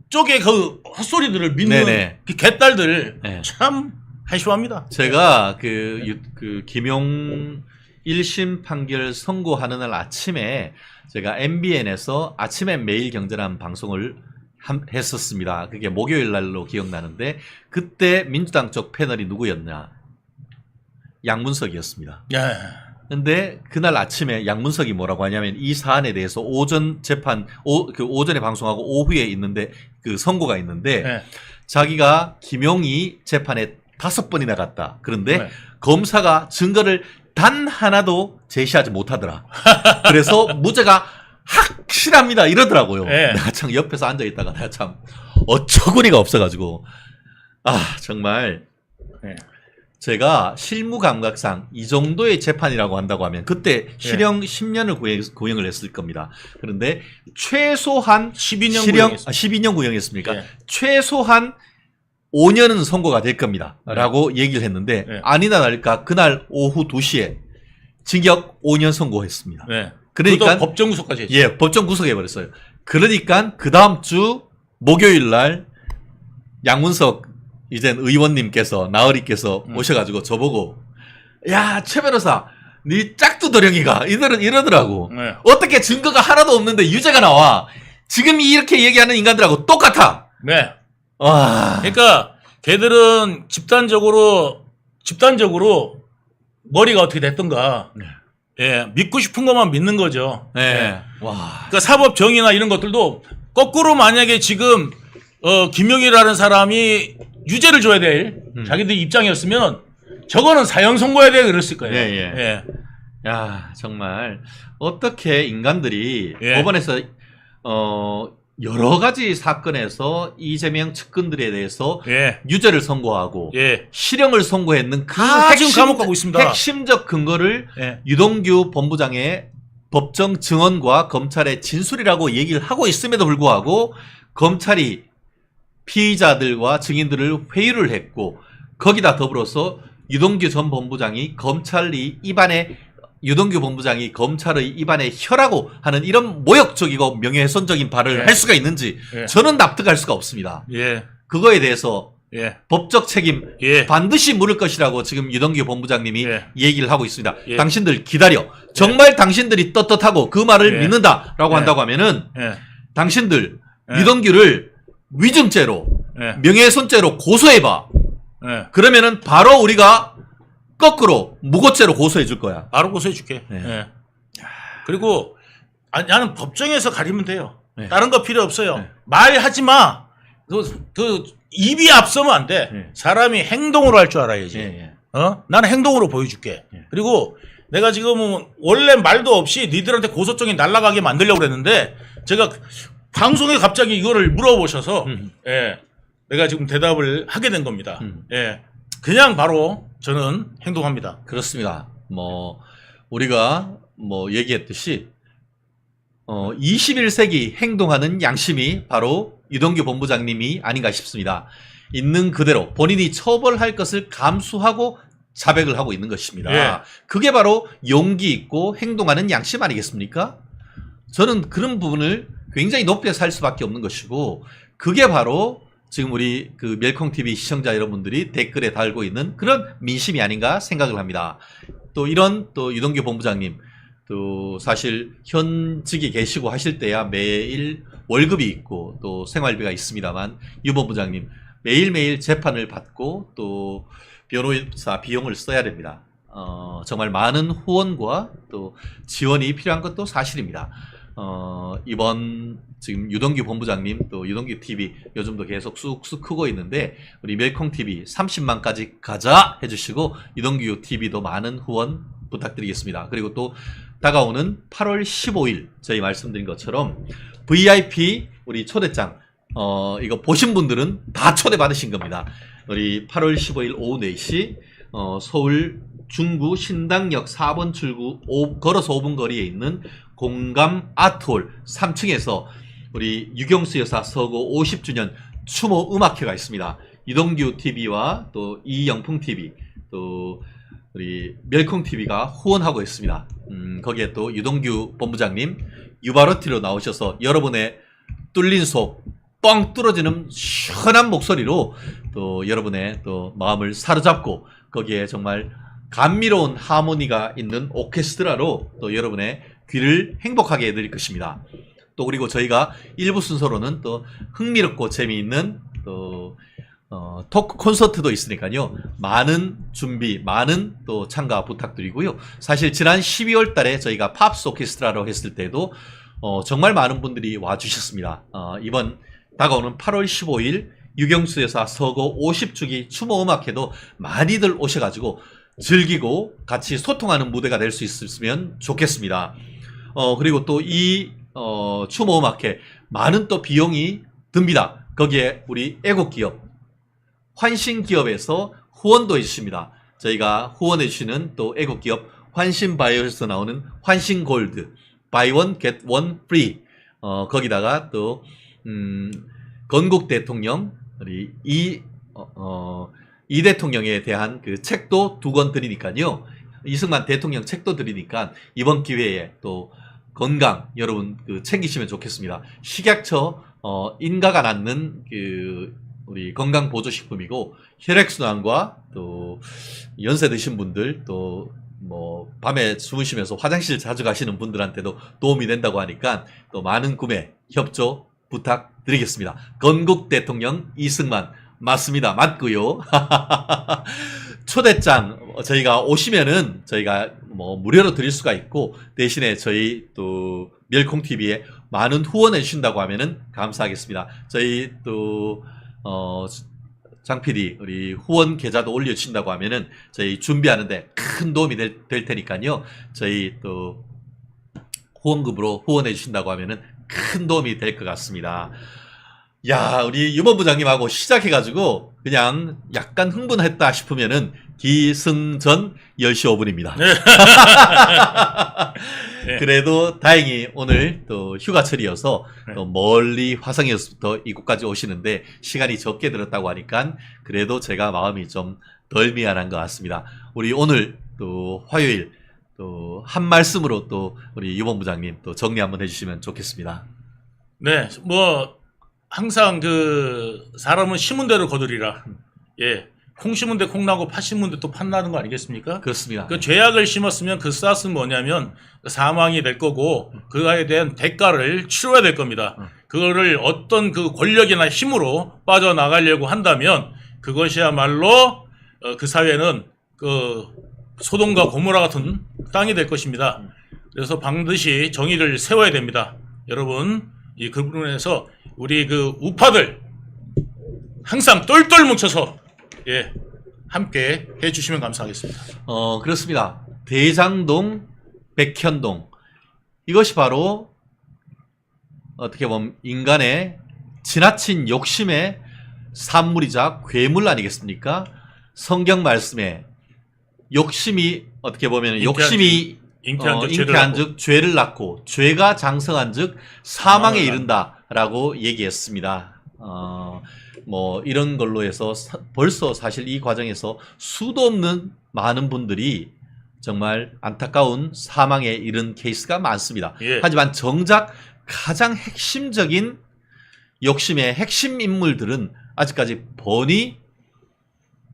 쪽의 그 헛소리들을 믿는 그 개딸들 참 한심합니다. 제가 그 김용 1심 판결 선고하는 날 아침에 제가 MBN에서 아침에 매일 경제라는 방송을 했었습니다. 그게 목요일 날로 기억나는데 그때 민주당 쪽 패널이 누구였냐? 양문석이었습니다. 근데 그날 아침에 양문석이 뭐라고 하냐면 이 사안에 대해서 오전 재판 오전에 방송하고 오후에 있는데 그 선고가 있는데 자기가 김용이 재판에 5번이나 갔다. 그런데 검사가 증거를 단 하나도 제시하지 못하더라. 그래서 무죄가 확실합니다 이러더라고요. 내가 참 옆에서 앉아있다가 내가 참 어처구니가 없어가지고 정말 제가 실무 감각상 이 정도의 재판이라고 한다고 하면 그때 실형 10년을 구형을 했을 겁니다. 그런데 최소한 12년 구형했습니까? 최소한 5년은 선고가 될 겁니다. 라고 얘기를 했는데 아니나 다를까 그날 오후 2시에 징역 5년 선고했습니다. 그러니까 법정 구속까지 했죠. 법정 구속해버렸어요. 그러니까 그 다음 주 목요일 날 양문석 이젠 의원님께서 나으리께서 오셔가지고 저보고 야 최 변호사 네 짝두더령이가 이러더라고. 어떻게 증거가 하나도 없는데 유죄가 나와. 지금 이렇게 얘기하는 인간들하고 똑같아. 그러니까 걔들은 집단적으로 머리가 어떻게 됐던가 믿고 싶은 것만 믿는 거죠. 그러니까 사법 정의나 이런 것들도 거꾸로 만약에 지금 김용이라는 사람이 유죄를 줘야 될 자기들 입장이었으면 저거는 사형 선고해야 돼 그랬을 거예요. 야 정말 어떻게 인간들이 법원에서 여러 가지 사건에서 이재명 측근들에 대해서 유죄를 선고하고 실형을 선고했는 그 지금 감옥 가고 있습니다. 핵심적 근거를 유동규 본부장의 법정 증언과 검찰의 진술이라고 얘기를 하고 있음에도 불구하고 검찰이 피의자들과 증인들을 회유를 했고 거기다 더불어서 유동규 전 본부장이 유동규 본부장이 검찰의 입안에 혀라고 하는 이런 모욕적이고 명예훼손적인 발언을 할 수가 있는지 저는 납득할 수가 없습니다. 그거에 대해서 예. 법적 책임 예. 반드시 물을 것이라고 지금 유동규 본부장님이 예. 얘기를 하고 있습니다. 예. 당신들 기다려. 정말 당신들이 떳떳하고 그 말을 예. 믿는다라고 예. 한다고 하면은 예. 당신들 예. 유동규를 위증죄로 예. 명예훼손죄로 고소해봐. 예. 그러면은 바로 우리가 거꾸로 무고죄로 고소해 줄 거야. 바로 고소해 줄게. 네. 예. 그리고 나는 법정에서 가리면 돼요. 네. 다른 거 필요 없어요. 네. 말하지 마. 그 입이 앞서면 안 돼. 네. 사람이 행동으로 할 줄 알아야지. 예. 나는 행동으로 보여줄게. 네. 그리고 내가 지금은 원래 말도 없이 니들한테 고소장이 날아가게 만들려고 그랬는데 제가 방송에 갑자기 이거를 물어보셔서 예, 내가 지금 대답을 하게 된 겁니다. 예, 그냥 바로 저는 행동합니다. 그렇습니다. 뭐 우리가 뭐 얘기했듯이 21세기 행동하는 양심이 바로 유동규 본부장님이 아닌가 싶습니다. 있는 그대로 본인이 처벌할 것을 감수하고 자백을 하고 있는 것입니다. 예. 그게 바로 용기 있고 행동하는 양심 아니겠습니까? 저는 그런 부분을 굉장히 높게 살 수밖에 없는 것이고 그게 바로 지금 우리 그 멸콩TV 시청자 여러분들이 댓글에 달고 있는 그런 민심이 아닌가 생각을 합니다. 또 이런 또 유동규 본부장님 또 사실 현직에 계시고 하실 때야 매일 월급이 있고 또 생활비가 있습니다만 유 본부장님 매일매일 재판을 받고 또 변호사 비용을 써야 됩니다. 정말 많은 후원과 또 지원이 필요한 것도 사실입니다. 이번 지금 유동규 본부장님 또 유동규 TV 요즘도 계속 쑥쑥 크고 있는데 우리 멸콩 TV 30만까지 가자 해주시고 유동규 TV도 많은 후원 부탁드리겠습니다. 그리고 또 다가오는 8월 15일 저희 말씀드린 것처럼 VIP 우리 초대장 이거 보신 분들은 다 초대받으신 겁니다. 우리 8월 15일 오후 4시 서울 중구 신당역 4번 출구 걸어서 5분 거리에 있는 공감 아트홀 3층에서 우리 유경수 여사 서거 50주년 추모 음악회가 있습니다. 유동규 TV와 또 이영풍 TV 또 우리 멸콩 TV가 후원하고 있습니다. 거기에 또 유동규 본부장님 유바로티로 나오셔서 여러분의 뚫린 속 뻥 뚫어지는 시원한 목소리로 또 여러분의 또 마음을 사로잡고 거기에 정말 감미로운 하모니가 있는 오케스트라로 또 여러분의 귀를 행복하게 해드릴 것입니다. 또 그리고 저희가 1부 순서로는 또 흥미롭고 재미있는 또 토크 콘서트도 있으니까요. 많은 준비, 많은 또 참가 부탁드리고요. 사실 지난 12월 달에 저희가 팝스 오케스트라로 했을 때도 정말 많은 분들이 와주셨습니다. 이번 다가오는 8월 15일 유경수 여사 서거 50주기 추모 음악회도 많이들 오셔가지고 즐기고 같이 소통하는 무대가 될 수 있으면 좋겠습니다. 그리고 또 이 추모 음악회 많은 또 비용이 듭니다. 거기에 우리 애국기업 환신기업에서 후원도 해주십니다. 저희가 후원해주시는 또 애국기업 환신바이오에서 나오는 환신골드 Buy one get one free 거기다가 또 건국 대통령 우리 이 대통령에 대한 그 책도 2권 드리니까요. 이승만 대통령 책도 드리니까 이번 기회에 또 건강 여러분 그 챙기시면 좋겠습니다. 식약처 인가가 낳는 그 우리 건강 보조식품이고 혈액순환과 또 연세 드신 분들 또 뭐 밤에 주무시면서 화장실 자주 가시는 분들한테도 도움이 된다고 하니까 또 많은 구매 협조 부탁드리겠습니다. 건국 대통령 이승만 맞습니다. 맞고요. 초대장 저희가 오시면은 저희가 뭐 무료로 드릴 수가 있고 대신에 저희 또 멸콩 TV에 많은 후원해 주신다고 하면은 감사하겠습니다. 저희 또 장 PD 우리 후원 계좌도 올려주신다고 하면은 저희 준비하는데 큰 도움이 될 테니까요. 저희 또 후원금으로 후원해 주신다고 하면은 큰 도움이 될 것 같습니다. 야, 우리 유본부장님하고 시작해가지고 그냥 약간 흥분했다 싶으면은 기승전 10시 5분입니다. 네. 그래도 다행히 오늘 또 휴가철이어서 네. 또 멀리 화성에서부터 이곳까지 오시는데 시간이 적게 들었다고 하니까 그래도 제가 마음이 좀 덜 미안한 것 같습니다. 우리 오늘 또 화요일 또 한 말씀으로 또 우리 유본부장님 또 정리 한번 해주시면 좋겠습니다. 네, 뭐 항상 그 사람은 심은 대로 거두리라. 예. 콩 심은 데 콩 나고 팥 심은 데 또 팥 나는 거 아니겠습니까? 그렇습니다. 그 죄악을 심었으면 그 싹은 뭐냐면 사망이 될 거고 그거에 대한 대가를 치러야 될 겁니다. 그거를 어떤 그 권력이나 힘으로 빠져나가려고 한다면 그것이야말로 그 사회는 그 소돔과 고모라 같은 땅이 될 것입니다. 그래서 반드시 정의를 세워야 됩니다. 여러분, 이 그 부분에서 우리 그 우파들 항상 똘똘 뭉쳐서 예, 함께 해주시면 감사하겠습니다. 그렇습니다. 대장동, 백현동 이것이 바로 어떻게 보면 인간의 지나친 욕심의 산물이자 괴물 아니겠습니까? 성경 말씀에 욕심이 어떻게 보면 욕심이 잉태한즉 죄를 낳고 죄가 장성한즉 사망에 이른다라고 얘기했습니다. 뭐 이런 걸로 해서 벌써 사실 이 과정에서 수도 없는 많은 분들이 정말 안타까운 사망에 이른 케이스가 많습니다. 예. 하지만 정작 가장 핵심적인 욕심의 핵심 인물들은 아직까지 번이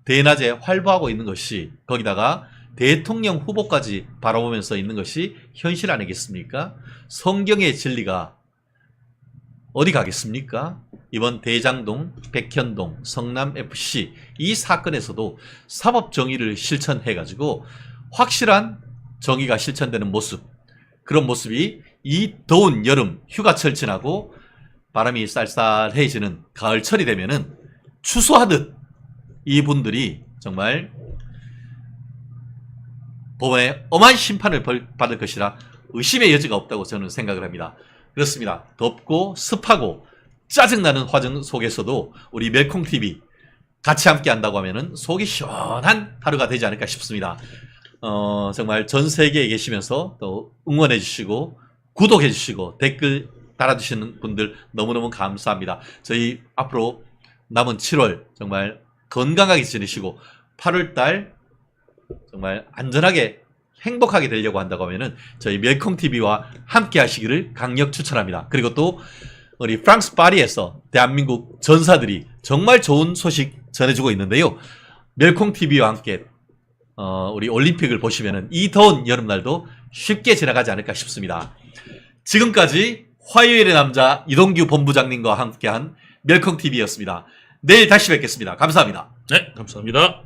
대낮에 활보하고 있는 것이 거기다가 대통령 후보까지 바라보면서 있는 것이 현실 아니겠습니까? 성경의 진리가 어디 가겠습니까? 이번 대장동, 백현동, 성남FC 이 사건에서도 사법정의를 실천해가지고 확실한 정의가 실천되는 모습, 그런 모습이 이 더운 여름 휴가철 지나고 바람이 쌀쌀해지는 가을철이 되면은 추수하듯 이분들이 정말 법원의 엄한 심판을 받을 것이라 의심의 여지가 없다고 저는 생각을 합니다. 그렇습니다. 덥고 습하고 짜증나는 화정 속에서도 우리 멜콩TV 같이 함께 한다고 하면은 속이 시원한 하루가 되지 않을까 싶습니다. 정말 전 세계에 계시면서 또 응원해 주시고 구독해 주시고 댓글 달아주시는 분들 너무너무 감사합니다. 저희 앞으로 남은 7월 정말 건강하게 지내시고 8월달 정말 안전하게 행복하게 되려고 한다고 하면은 저희 멜콩TV와 함께 하시기를 강력 추천합니다. 그리고 또 우리 프랑스 파리에서 대한민국 전사들이 정말 좋은 소식 전해주고 있는데요. 멜콩TV와 함께 우리 올림픽을 보시면은 이 더운 여름날도 쉽게 지나가지 않을까 싶습니다. 지금까지 화요일의 남자 이동규 본부장님과 함께한 멜콩TV였습니다. 내일 다시 뵙겠습니다. 감사합니다. 네, 감사합니다.